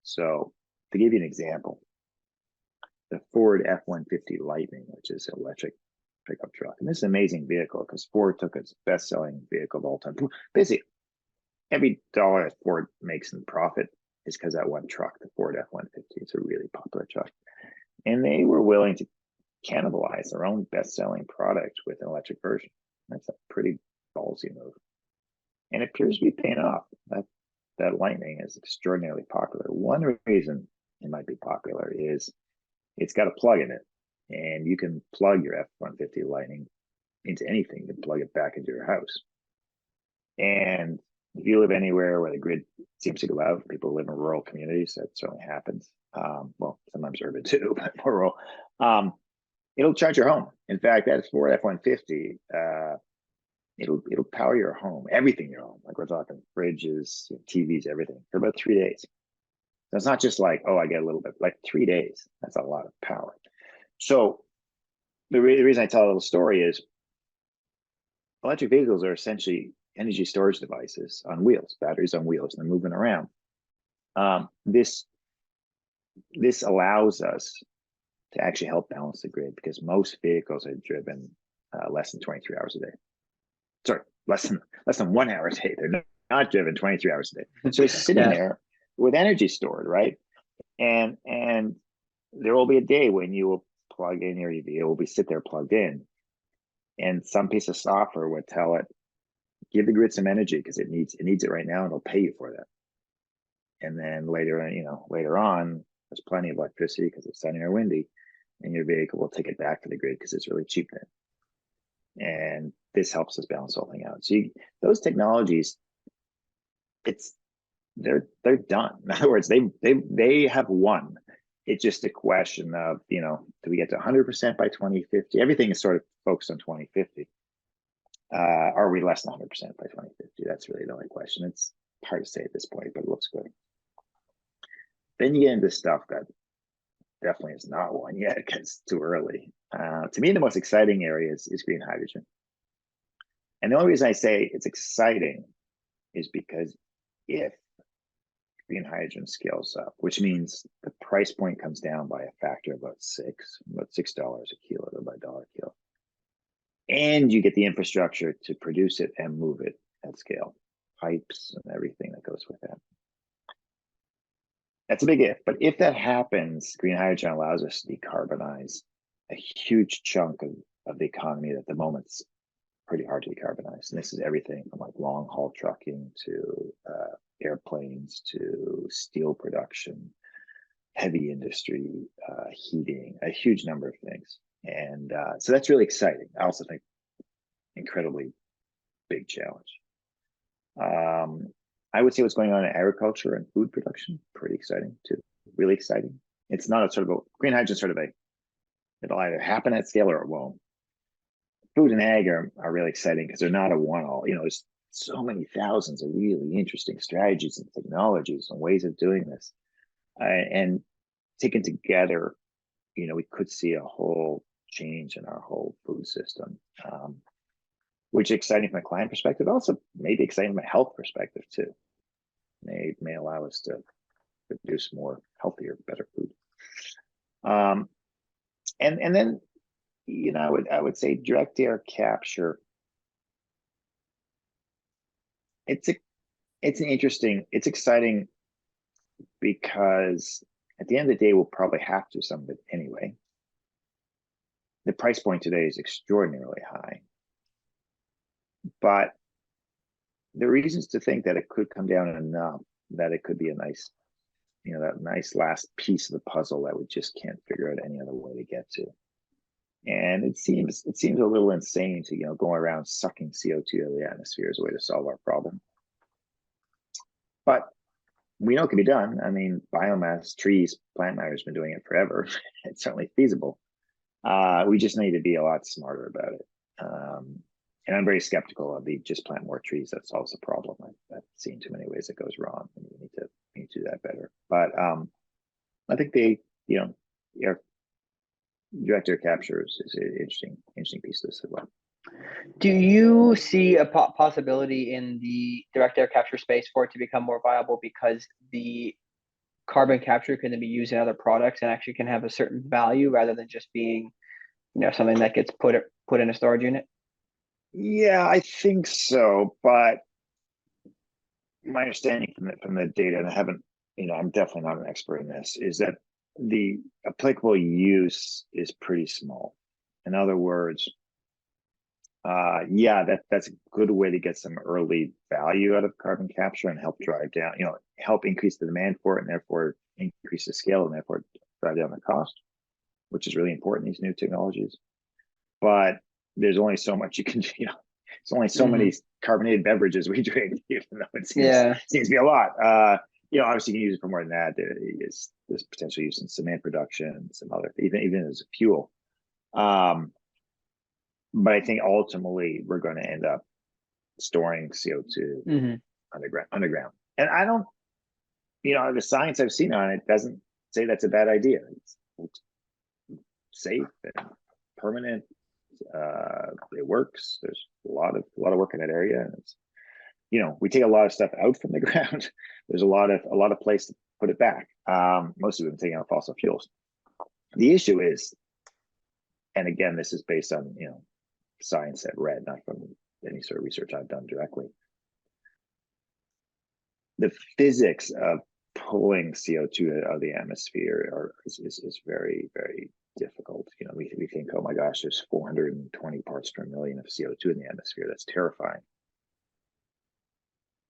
So to give you an example, the Ford F-150 Lightning, which is an electric pickup truck. And this is an amazing vehicle because Ford took its best-selling vehicle of all time. Basically, every dollar that Ford makes in profit is because that one truck, the Ford F-150. It's a really popular truck. And they were willing to cannibalize their own best-selling product with an electric version. That's a pretty ballsy move. And it appears to be paying off. That Lightning is extraordinarily popular. One reason it might be popular is it's got a plug in it, and you can plug your F-150 Lightning into anything. You can plug it back into your house. And if you live anywhere where the grid seems to go out, people live in rural communities, that certainly happens. Well, sometimes urban too, but more rural. It'll charge your home. In fact, that Ford F-150, it'll power your home, everything in your home. Like we're talking fridges, TVs, everything for about 3 days. So it's not just like, oh, I get a little bit, like 3 days. That's a lot of power. So the reason I tell a little story is electric vehicles are essentially energy storage devices on wheels, batteries on wheels, and they're moving around. This allows us to actually help balance the grid because most vehicles are driven less than 23 hours a day. Sorry, less than 1 hour a day. They're not driven 23 hours a day. So it's sitting there with energy stored, right? And there will be a day when you will plug in your EV. It will be sit there plugged in, and some piece of software would tell it, give the grid some energy because it needs it right now, and it'll pay you for that. And then later on, there's plenty of electricity because it's sunny or windy, and your vehicle will take it back to the grid because it's really cheap then. And this helps us balance the whole thing out. So those technologies, they're done. In other words, they have won. It's just a question of, do we get to 100% by 2050? Everything is sort of focused on 2050. Are we less than 100% by 2050? That's really the only question. It's hard to say at this point, but it looks good. Then you get into stuff that definitely is not one yet because it's too early. To me, the most exciting area is green hydrogen. And the only reason I say it's exciting is because if green hydrogen scales up, which means the price point comes down by a factor of about $6 a kilo, or about $1 a kilo. And you get the infrastructure to produce it and move it at scale, pipes and everything that goes with that. That's a big if, but if that happens, green hydrogen allows us to decarbonize a huge chunk of the economy that at the moment's pretty hard to decarbonize. And this is everything from like long haul trucking to airplanes to steel production, heavy industry, heating, a huge number of things. And so that's really exciting. I also think incredibly big challenge. I would say what's going on in agriculture and food production, pretty exciting too, really exciting. It's not a sort of green hydrogen sort of it'll either happen at scale or it won't. Food and ag are really exciting because they're not a one-all. There's so many thousands of really interesting strategies and technologies and ways of doing this. And taken together, we could see a whole change in our whole food system, which is exciting from a client perspective, also maybe exciting from a health perspective too. May allow us to produce more healthier, better food. And then, I would say direct air capture. It's exciting because at the end of the day, we'll probably have to some of it anyway. The price point today is extraordinarily high, but there are reasons to think that it could come down enough that it could be a nice, that nice last piece of the puzzle that we just can't figure out any other way to get to. And it seems a little insane to go around sucking CO2 out of the atmosphere as a way to solve our problem. But we know it can be done. I mean, biomass, trees, plant matter has been doing it forever. It's certainly feasible. We just need to be a lot smarter about it. And I'm very skeptical of the just plant more trees that solves the problem. seen too many ways it goes wrong, and we need to do that better. But I think they, air, direct air capture is an interesting piece of this as well. Do you see a possibility in the direct air capture space for it to become more viable because the carbon capture can then be used in other products and actually can have a certain value rather than just being, something that gets put in a storage unit? Yeah, I think so, but my understanding from the data, and I haven't, I'm definitely not an expert in this, is that the applicable use is pretty small. In other words, that's a good way to get some early value out of carbon capture and help drive down, help increase the demand for it, and therefore increase the scale, and therefore drive down the cost, which is really important in these new technologies. But there's only so much you can, it's only so many carbonated beverages we drink, even though it seems to be a lot. Obviously you can use it for more than that. There's potential use in cement production, some other, even as a fuel. But I think ultimately we're going to end up storing CO2 underground. And I don't, the science I've seen on it doesn't say that's a bad idea. It's safe and permanent. It works. There's a lot of work in that area, and it's, we take a lot of stuff out from the ground. There's a lot of place to put it back. Most of them taking out fossil fuels. The issue is, and again, this is based on science I've read, not from any sort of research I've done directly. The physics of pulling CO2 out of the atmosphere is very, very difficult. We think, oh my gosh, there's 420 parts per million of CO2 in the atmosphere. That's terrifying.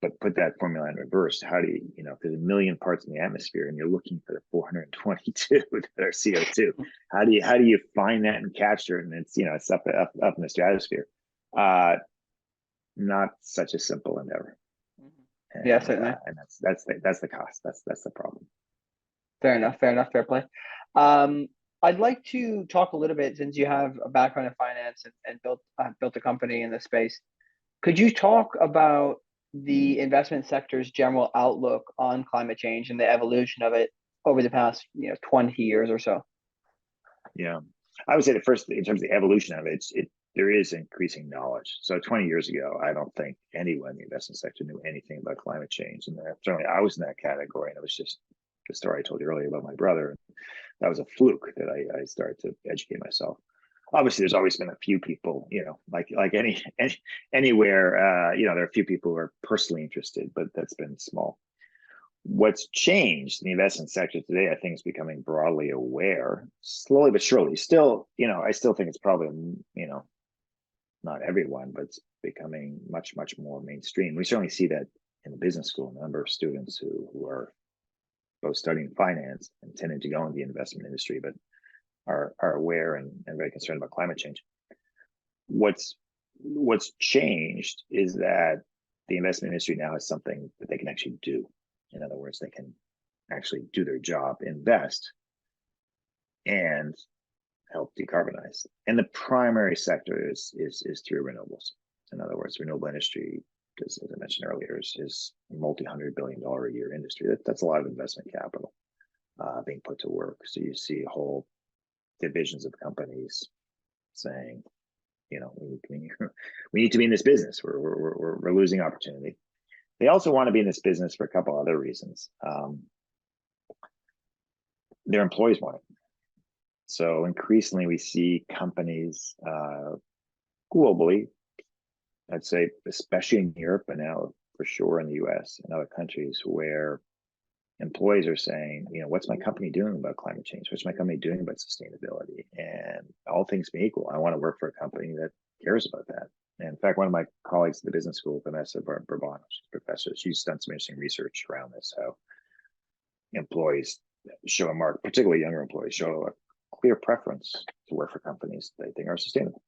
But put that formula in reverse. How do you, if there's 1 million parts in the atmosphere and you're looking for the 422 that are CO2, how do you find that and capture it? And it's, it's up in the stratosphere. Not such a simple endeavor. And, yeah, certainly. And that's the cost. That's the problem. Fair enough. Fair play. I'd like to talk a little bit, since you have a background in finance and built a company in this space. Could you talk about the investment sector's general outlook on climate change and the evolution of it over the past 20 years or so? Yeah, I would say that first, in terms of the evolution of it, there is increasing knowledge. So 20 years ago, I don't think anyone in the investment sector knew anything about climate change, and certainly I was in that category. And it was just the story I told you earlier about my brother. That was a fluke that I started to educate myself. Obviously, there's always been a few people, like anywhere, there are a few people who are personally interested, but that's been small. What's changed in the investment sector today, I think, is becoming broadly aware, slowly but surely. Still, I still think it's probably, not everyone, but it's becoming much, much more mainstream. We certainly see that in the business school, a number of students who are both studying finance and intending to go into the investment industry, but are aware and very concerned about climate change. What's changed is that the investment industry now has something that they can actually do. In other words, they can actually do their job, invest, and help decarbonize. And the primary sector is through renewables. In other words, renewable industry, as I mentioned earlier, is a multi-$100 billion a year industry. That's a lot of investment capital being put to work. So you see whole divisions of companies saying, we need to be in this business. We're losing opportunity. They also want to be in this business for a couple other reasons. Their employees want it. So increasingly, we see companies globally, I'd say, especially in Europe, but now for sure in the US and other countries, where employees are saying, what's my company doing about climate change? What's my company doing about sustainability? And all things being equal, I want to work for a company that cares about that. And in fact, one of my colleagues at the business school, Vanessa Bourbon, she's a professor, she's done some interesting research around this, how employees show a mark, particularly younger employees, show a clear preference to work for companies they think are sustainable.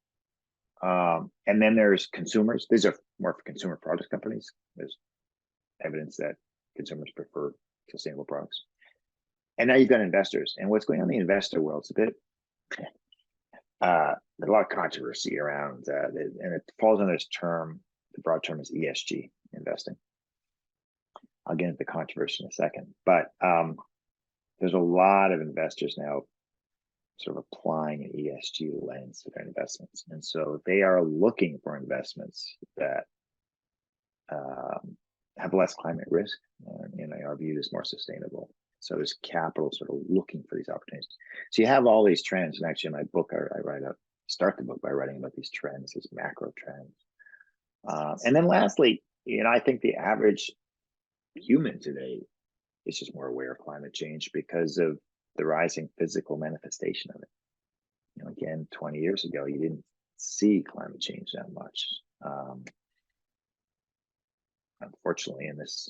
And then there's consumers. These are more for consumer product companies. There's evidence that consumers prefer sustainable products. And now you've got investors. And what's going on in the investor world is a bit, there's a lot of controversy around, and it falls under this term, the broad term is ESG investing. I'll get into the controversy in a second, but there's a lot of investors now sort of applying an ESG lens to their investments. And so they are looking for investments that have less climate risk and are viewed as more sustainable. So there's capital sort of looking for these opportunities. So you have all these trends. And actually in my book, I start the book by writing about these trends, these macro trends. And then lastly, I think the average human today is just more aware of climate change because of the rising physical manifestation of it. Again, 20 years ago, you didn't see climate change that much. Unfortunately, in this,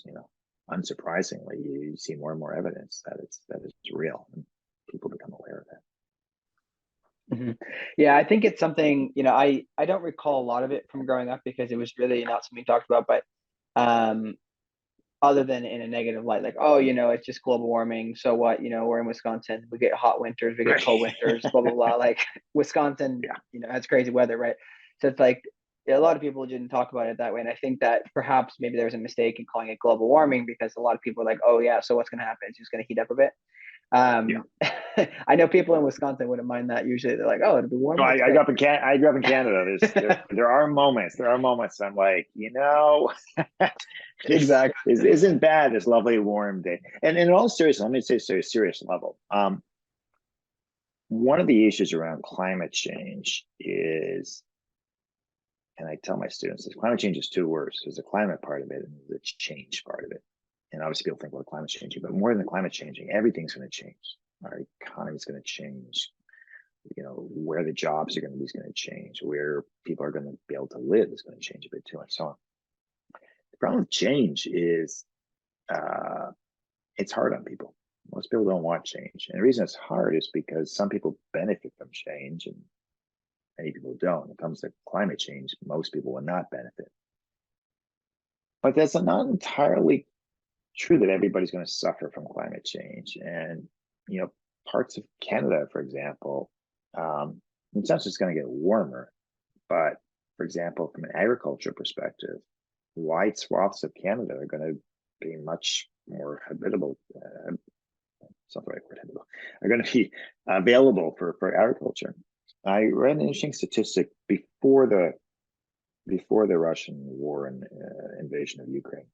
unsurprisingly, you see more and more evidence that it's real, and people become aware of that. Mm-hmm. Yeah, I think it's something, I don't recall a lot of it from growing up because it was really not something talked about, but other than in a negative light, like, oh, it's just global warming. So what, we're in Wisconsin, we get hot winters, we get cold winters, blah, blah, blah. Like Wisconsin, has crazy weather, right? So it's like, a lot of people didn't talk about it that way. And I think that perhaps maybe there was a mistake in calling it global warming because a lot of people are like, oh yeah, so what's going to happen? It's just going to heat up a bit. I know people in Wisconsin wouldn't mind that. Usually they're like, oh, it'll be warm. No, I grew up in Canada. There are moments. I'm like, exactly. This isn't bad. This lovely warm day. And in all seriousness, let me say serious level. One of the issues around climate change is, and I tell my students, this climate change is two words. There's the climate part of it and the change part of it. And obviously people think about climate changing, but more than the climate changing, everything's going to change. Our economy is going to change. Where the jobs are going to be is going to change. Where people are going to be able to live is going to change a bit too, and so on. The problem with change is it's hard on people. Most people don't want change. And the reason it's hard is because some people benefit from change and many people don't. When it comes to climate change, most people will not benefit. But that's not entirely true that everybody's going to suffer from climate change. And, parts of Canada, for example, it's not just going to get warmer, but for example, from an agriculture perspective, wide swaths of Canada are going to be much more habitable. It's not the right word, habitable. Are going to be available for agriculture. I read an interesting statistic before the Russian war and invasion of Ukraine.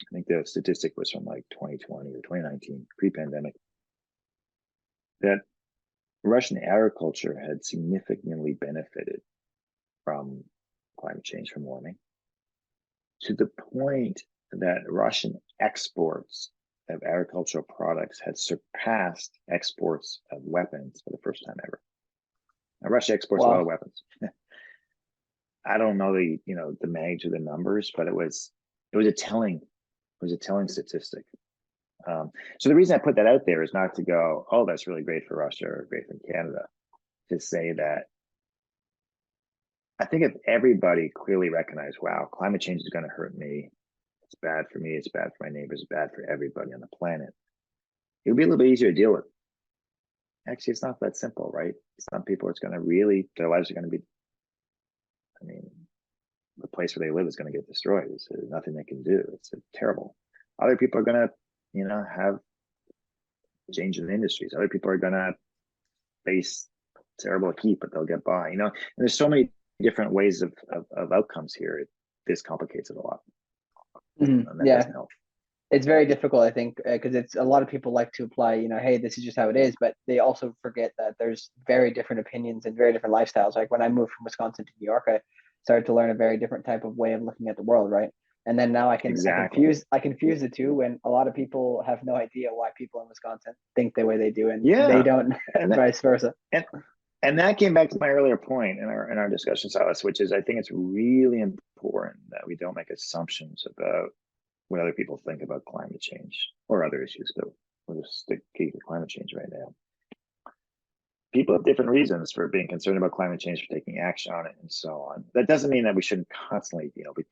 I think the statistic was from like 2020 or 2019, pre-pandemic, that Russian agriculture had significantly benefited from climate change, from warming, to the point that Russian exports of agricultural products had surpassed exports of weapons for the first time ever. Now, Russia exports a lot of weapons. I don't know the magnitude of the numbers, but it was a telling statistic. So the reason I put that out there is not to go, oh, that's really great for Russia or great for Canada. To say that I think if everybody clearly recognized, wow, climate change is going to hurt me, it's bad for me, it's bad for my neighbors, it's bad for everybody on the planet, it would be a little bit easier to deal with. Actually, it's not that simple, right? Some people, it's going to really, their lives are going to be, the place where they live is going to get destroyed. There's nothing they can do. It's terrible. Other people are going to, have change in industries. Other people are going to face terrible heat, but they'll get by, and there's so many different ways of outcomes here. This complicates it a lot. Mm-hmm. Yeah. It's very difficult, I think, because it's a lot of people like to apply, hey, this is just how it is, but they also forget that there's very different opinions and very different lifestyles. Like when I moved from Wisconsin to New York, I started to learn a very different type of way of looking at the world, right? And then now I confuse the two when a lot of people have no idea why people in Wisconsin think the way they do, and they don't, and vice versa. And that came back to my earlier point in our discussion, Silas, which is I think it's really important that we don't make assumptions about what other people think about climate change or other issues, but we'll just stick to climate change right now. People have different reasons for being concerned about climate change, for taking action on it, and so on. That doesn't mean that we shouldn't constantly, be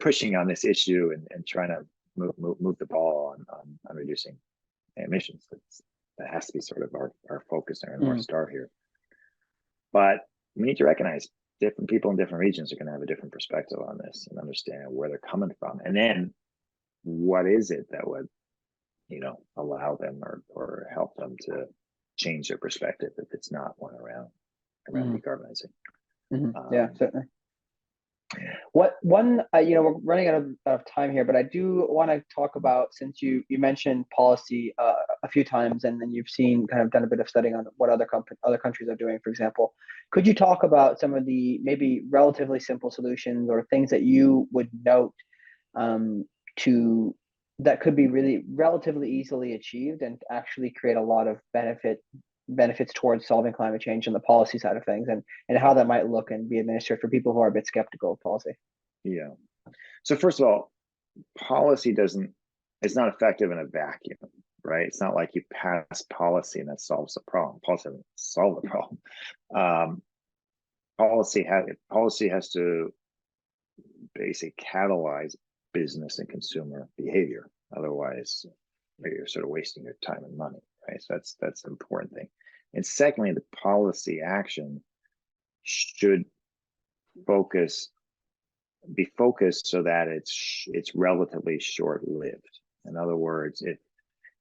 pushing on this issue and trying to move the ball on reducing emissions. That has to be sort of our focus and our North Star here. But we need to recognize different people in different regions are going to have a different perspective on this and understand where they're coming from. And then what is it that would, allow them or help them to change their perspective if it's not one around decarbonizing. Yeah, certainly. We're running out of time here, but I do want to talk about, since you mentioned policy a few times, and then you've done a bit of studying on what other countries are doing, for example. Could you talk about some of the maybe relatively simple solutions or things that you would note that could be really relatively easily achieved and actually create a lot of benefits towards solving climate change on the policy side of things, and how that might look and be administered for people who are a bit skeptical of policy? Yeah. So first of all, policy it's not effective in a vacuum, right? It's not like you pass policy and that solves the problem. Policy doesn't solve the problem. Policy has to basically catalyze business and consumer behavior. Otherwise, you're sort of wasting your time and money, right? So that's an important thing. And secondly, the policy action should be focused so that it's relatively short-lived. In other words, if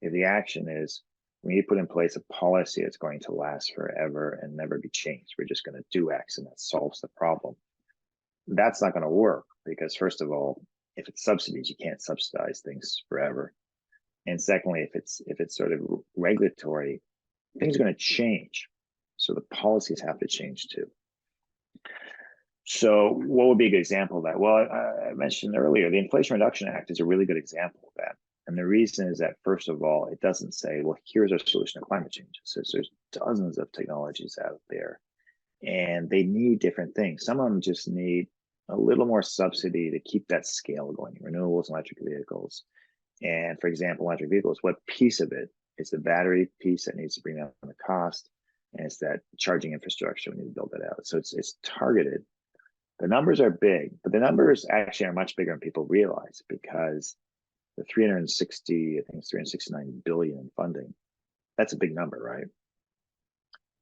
the action is, when you put in place a policy that's going to last forever and never be changed, we're just going to do X and that solves the problem. That's not going to work, because first of all, if it's subsidies, you can't subsidize things forever. And secondly, if it's sort of regulatory, things are going to change. So the policies have to change too. So what would be a good example of that? Well, I mentioned earlier, the Inflation Reduction Act is a really good example of that. And the reason is that, first of all, it doesn't say, well, here's our solution to climate change. It says there's dozens of technologies out there, and they need different things. Some of them just need a little more subsidy to keep that scale going, renewables and electric vehicles. And for example, electric vehicles, what piece of it is the battery piece that needs to bring down the cost, and it's that charging infrastructure, we need to build that out. So it's targeted. The numbers are big, but the numbers actually are much bigger than people realize, because the 369 billion in funding, that's a big number, right?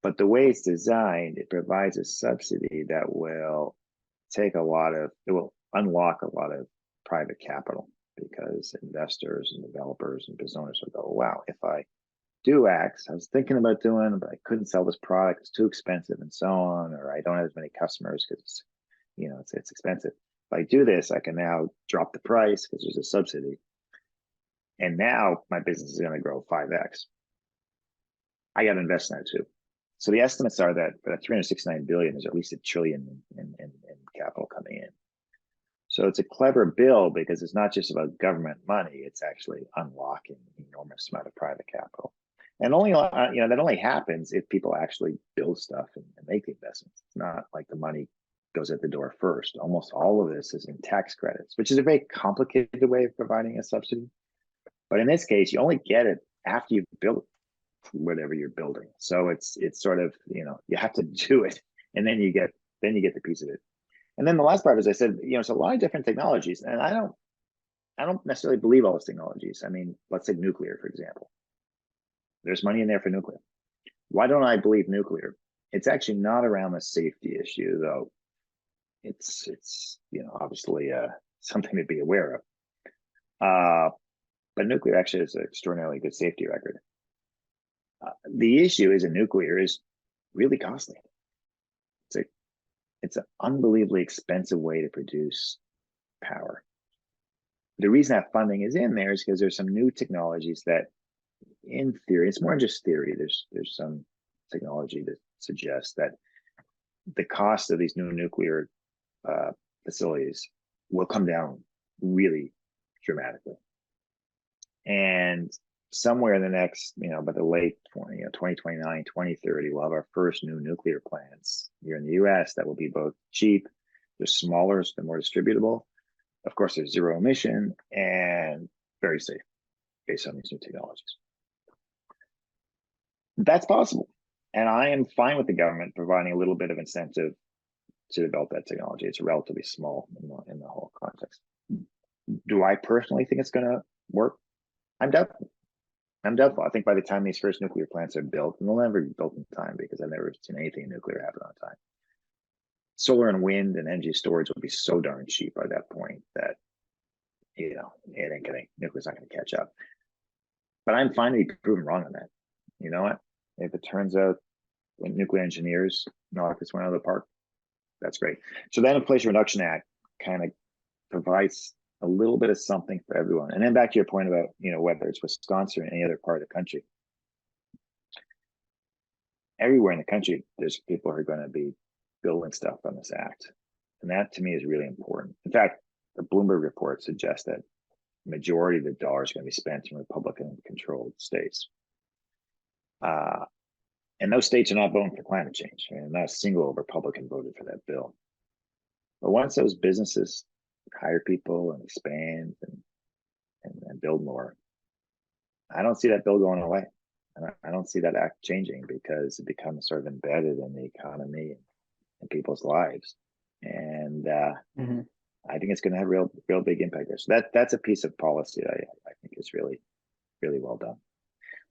But the way it's designed, it provides a subsidy that will unlock a lot of private capital, because investors and developers and business owners will go, wow, if I do X, I was thinking about doing, but I couldn't sell this product, it's too expensive and so on, or I don't have as many customers because it's expensive. If I do this, I can now drop the price because there's a subsidy. And now my business is going to grow 5X. I got to invest in that too. So the estimates are that for that 369 billion, there's at least $1 trillion in capital coming in. So it's a clever bill, because it's not just about government money; it's actually unlocking an enormous amount of private capital. And that only happens if people actually build stuff and make the investments. It's not like the money goes at the door first. Almost all of this is in tax credits, which is a very complicated way of providing a subsidy. But in this case, you only get it after you've built whatever you're building. So it's sort of, you have to do it, and then you get the piece of it. And then the last part, as I said, it's a lot of different technologies, and I don't necessarily believe all those technologies. I mean, let's take nuclear, for example. There's money in there for nuclear. Why don't I believe nuclear? It's actually not around the safety issue, though. It's obviously something to be aware of. But nuclear actually has an extraordinarily good safety record. The issue is in nuclear is really costly. It's an unbelievably expensive way to produce power. The reason that funding is in there is because there's some new technologies that, in theory, it's more than just theory. There's some technology that suggests that the cost of these new nuclear facilities will come down really dramatically. And somewhere in the next, by the late 2029, 2030, we'll have our first new nuclear plants here in the US that will be both cheap, they're smaller, so they're more distributable. Of course, they're zero emission and very safe based on these new technologies. That's possible. And I am fine with the government providing a little bit of incentive to develop that technology. It's relatively small in the whole context. Do I personally think it's going to work? I'm doubtful. I think by the time these first nuclear plants are built, and they'll never be built in time, because I've never seen anything nuclear happen on time. Solar and wind and energy storage will be so darn cheap by that point that nuclear's not gonna catch up. But I'm fine to be proven wrong on that. You know what? If it turns out when nuclear engineers knock this one out of the park, that's great. So that Inflation Reduction Act kind of provides a little bit of something for everyone. And then back to your point about, whether it's Wisconsin or any other part of the country, everywhere in the country, there's people who are going to be building stuff on this act. And that to me is really important. In fact, the Bloomberg report suggests that the majority of the dollars are going to be spent in Republican controlled states. And those states are not voting for climate change. I mean, not a single Republican voted for that bill. But once those businesses hire people and expand and build more, I don't see that bill going away. I don't see that act changing because it becomes sort of embedded in the economy and people's lives. And I think it's going to have real big impact there. So that's a piece of policy that I think is really, really well done.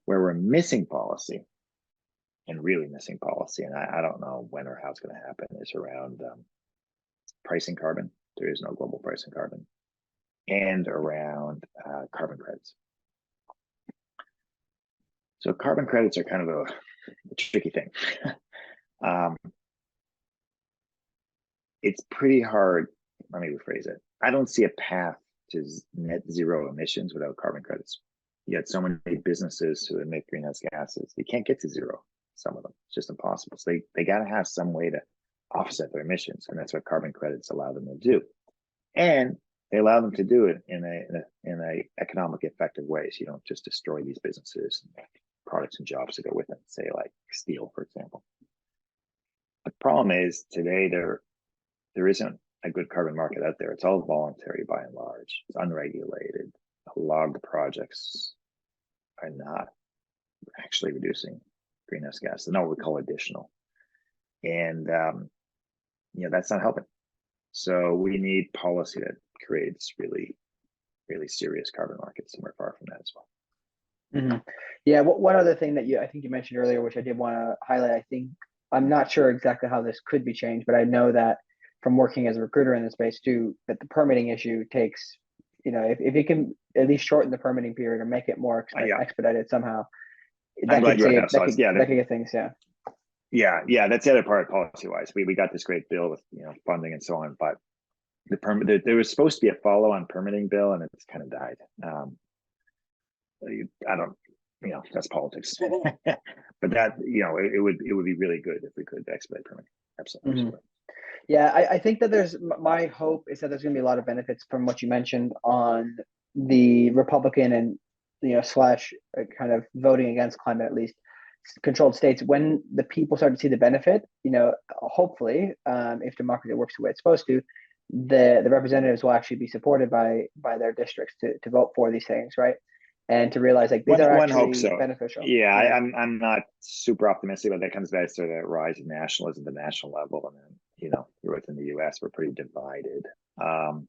Where we're missing policy, and really missing policy, and I don't know when or how it's going to happen, is around pricing carbon. There is no global pricing carbon, and around carbon credits. So carbon credits are kind of a tricky thing. It's pretty hard. Let me rephrase it. I don't see a path to net zero emissions without carbon credits. Yet so many businesses who emit greenhouse gases, they can't get to zero. Some of them, it's just impossible. So they got to have some way to offset their emissions, and that's what carbon credits allow them to do. And they allow them to do it in a economically effective way. So you don't just destroy these businesses and products and jobs that go with them. Say like steel, for example. The problem is today there isn't a good carbon market out there. It's all voluntary by and large. It's unregulated. A lot of the projects are not actually reducing greenhouse gas. They're not what we call additional. And, that's not helping. So we need policy that creates really, really serious carbon markets, and we're far from that as well. Mm-hmm. Yeah, one other thing that I think you mentioned earlier, which I did want to highlight, I think, I'm not sure exactly how this could be changed, but I know that from working as a recruiter in the space too, that the permitting issue takes, if you can at least shorten the permitting period or make it more expedited somehow, that could get things, Yeah, that's the other part policy-wise. We got this great bill with funding and so on, but there was supposed to be a follow-on permitting bill, and it's kind of died. I don't, that's politics. But that it would be really good if we could expedite permitting. Absolutely. Mm-hmm. Yeah, I think that my hope is that there's going to be a lot of benefits from what you mentioned on the Republican and slash kind of voting against climate, at least controlled states. When the people start to see the benefit, hopefully, if democracy works the way it's supposed to, the representatives will actually be supported by their districts to vote for these things, right? And to realize like these are actually beneficial. Yeah, I'm not super optimistic, but that comes back to the rise of nationalism at the national level, and then within the U.S. we're pretty divided. On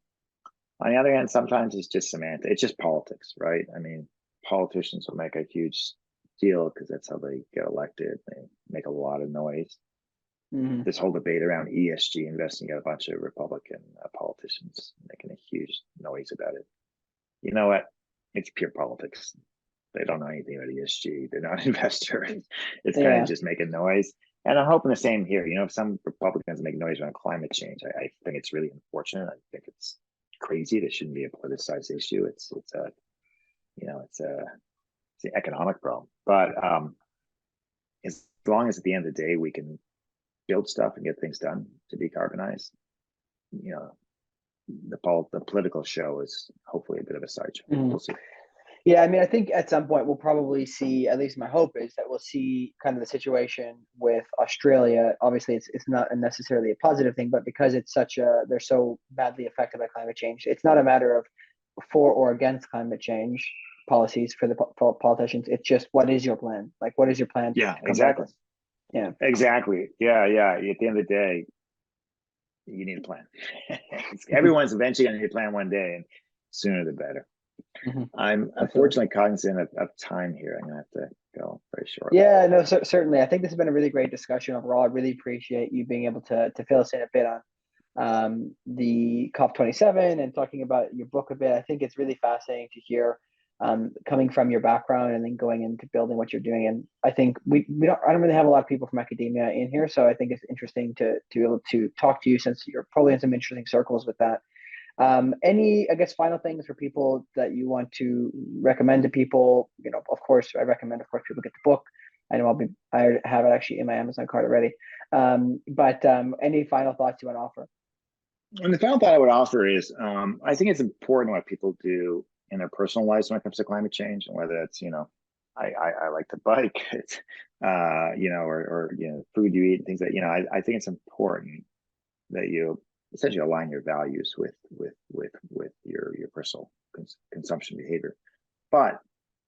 the other hand, sometimes it's just semantics. It's just politics, right? I mean, politicians will make a huge deal because that's how they get elected. They make a lot of noise. Mm-hmm. This whole debate around ESG investing, got a bunch of Republican politicians making a huge noise about it. You know what? It's pure politics. They don't know anything about ESG. They're not investors. It's kind of just making noise. And I'm hoping the same here. If some Republicans make noise around climate change, I think it's really unfortunate. I think it's crazy. This shouldn't be a politicized issue. It's an economic problem. But as long as at the end of the day we can build stuff and get things done to decarbonize, the political show is hopefully a bit of a sideshow. Mm-hmm. We'll see. Yeah, I mean, I think at some point we'll probably see, at least my hope is that we'll see kind of the situation with Australia. Obviously, it's not necessarily a positive thing, but because they're so badly affected by climate change, it's not a matter of for or against climate change policies for the politicians. It's just, what is your plan? Like, what is your plan? Yeah, exactly. Yeah, exactly. Yeah. At the end of the day, you need a plan. Everyone's eventually going to need a plan one day, and sooner the better. Mm-hmm. I'm unfortunately cognizant of time here. I'm going to have to go very short. Yeah, no, certainly. I think this has been a really great discussion overall. I really appreciate you being able to fill us in a bit the COP27 and talking about your book a bit. I think it's really fascinating to hear coming from your background and then going into building what you're doing. And I think I don't really have a lot of people from academia in here, so I think it's interesting to be able to talk to you since you're probably in some interesting circles with that. Any, I guess, final things for people that you want to recommend to people? Of course, I recommend, of course, people get the book. I know I have it actually in my Amazon cart already. But any final thoughts you want to offer? And the final thought I would offer is, I think it's important what people do in their personal lives when it comes to climate change, and whether it's, I like to bike, it's, or food you eat and things that, I think it's important that you essentially align your values with your personal consumption behavior. But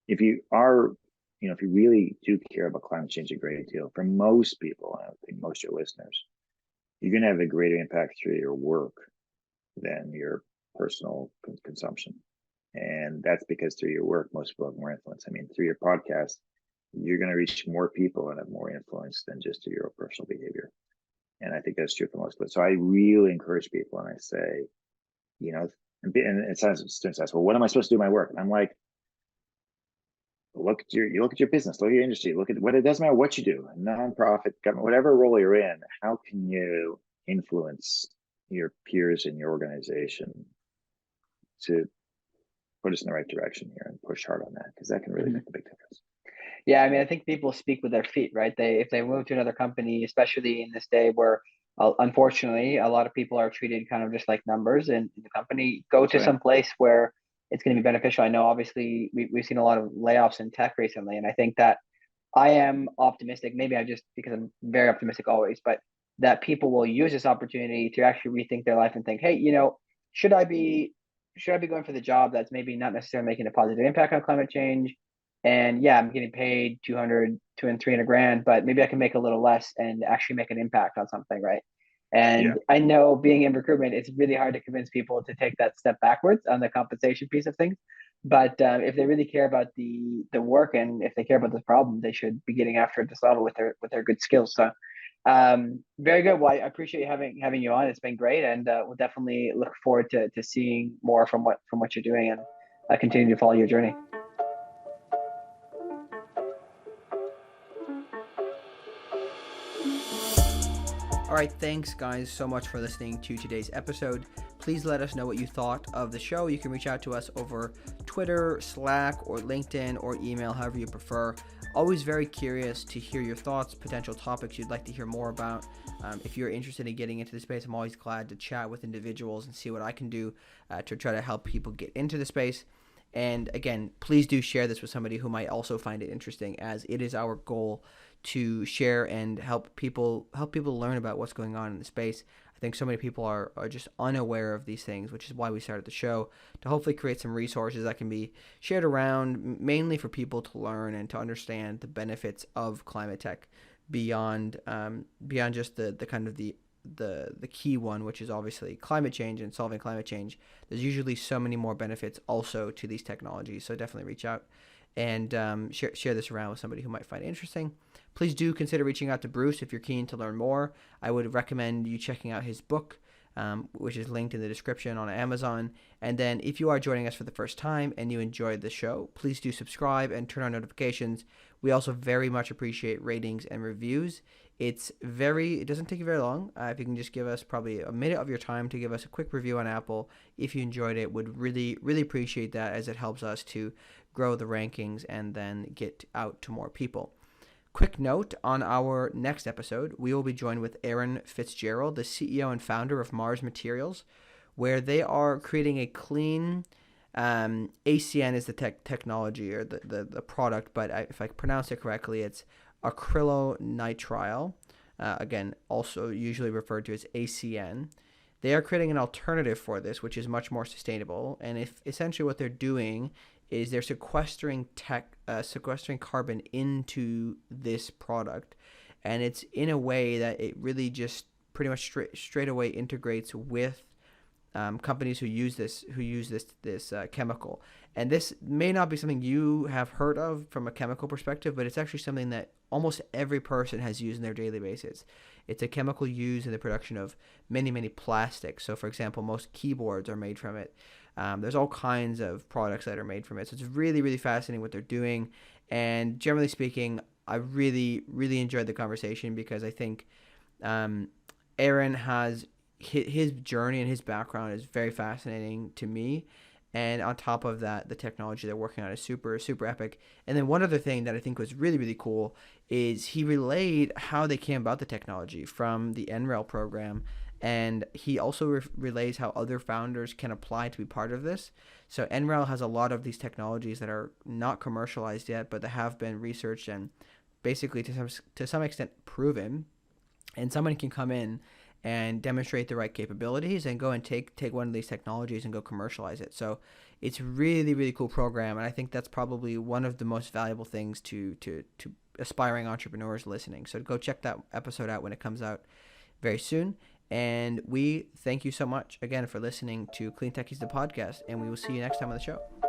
if you are, if you really do care about climate change a great deal, for most people, and I think most of your listeners, you're going to have a greater impact through your work than your personal consumption. And that's because through your work, most people have more influence. I mean, through your podcast, you're going to reach more people and have more influence than just through your personal behavior. And I think that's true for most of it. So I really encourage people, and I say, and it sounds, students ask, well, what am I supposed to do in my work? And I'm like, look at your business, look at your industry, look at it doesn't matter what you do, nonprofit, government, whatever role you're in, how can you influence your peers in your organization to put us in the right direction here and push hard on that, because that can really make a big difference. Yeah, I mean, I think people speak with their feet, right? If they move to another company, especially in this day where unfortunately a lot of people are treated kind of just like numbers in the company, go to some place where it's going to be beneficial. I know obviously we've seen a lot of layoffs in tech recently, and I think that I am optimistic, maybe I just because I'm very optimistic always, but that people will use this opportunity to actually rethink their life and think, hey, should I be going for the job that's maybe not necessarily making a positive impact on climate change? And yeah, I'm getting paid 200 and 300 grand, but maybe I can make a little less and actually make an impact on something, right? And I know being in recruitment, it's really hard to convince people to take that step backwards on the compensation piece of things. But if they really care about the work, and if they care about this problem, they should be getting after it this level with their good skills. So very good. Well, I appreciate having you on. It's been great, and we'll definitely look forward to seeing more from what you're doing, and continue to follow your journey. All right, thanks guys so much for listening to today's episode. Please let us know what you thought of the show. You can reach out to us over Twitter, Slack, or LinkedIn, or email, however you prefer. Always very curious to hear your thoughts, potential topics you'd like to hear more about. If you're interested in getting into the space, I'm always glad to chat with individuals and see what I can do to try to help people get into the space. And again, please do share this with somebody who might also find it interesting, as it is our goal to share and help people learn about what's going on in the space. I think so many people are just unaware of these things, which is why we started the show, to hopefully create some resources that can be shared around, mainly for people to learn and to understand the benefits of climate tech beyond just the kind of the key one, which is obviously climate change and solving climate change. There's usually so many more benefits also to these technologies, so definitely reach out and share this around with somebody who might find it interesting. Please do consider reaching out to Bruce if you're keen to learn more. I would recommend you checking out his book, which is linked in the description on Amazon. And then if you are joining us for the first time and you enjoyed the show, please do subscribe and turn on notifications. We also very much appreciate ratings and reviews. It doesn't take you very long. If you can just give us probably a minute of your time to give us a quick review on Apple, if you enjoyed it, would really, really appreciate that, as it helps us to grow the rankings and then get out to more people. Quick note, on our next episode, we will be joined with Aaron Fitzgerald, the CEO and founder of Mars Materials, where they are creating a clean, ACN is the technology or the product, but if I pronounce it correctly, it's acrylonitrile, again, also usually referred to as ACN. They are creating an alternative for this, which is much more sustainable, and if essentially what they're doing is they're sequestering carbon into this product, and it's in a way that it really just pretty much straight away integrates with companies who use this chemical. And this may not be something you have heard of from a chemical perspective, but it's actually something that almost every person has used in their daily basis. It's a chemical used in the production of many, many plastics. So, for example, most keyboards are made from it. There's all kinds of products that are made from it. So it's really, really fascinating what they're doing. And generally speaking, I really, really enjoyed the conversation because I think Aaron has his journey and his background is very fascinating to me. And on top of that, the technology they're working on is super, super epic. And then one other thing that I think was really, really cool is he relayed how they came about the technology from the NREL program. And he also relays how other founders can apply to be part of this. So NREL has a lot of these technologies that are not commercialized yet, but that have been researched and basically to some extent proven. And someone can come in and demonstrate the right capabilities and go and take one of these technologies and go commercialize it. So it's really, really cool program. And I think that's probably one of the most valuable things to aspiring entrepreneurs listening. So go check that episode out when it comes out very soon. And we thank you so much again for listening to CleanTechies the podcast, and we will see you next time on the show.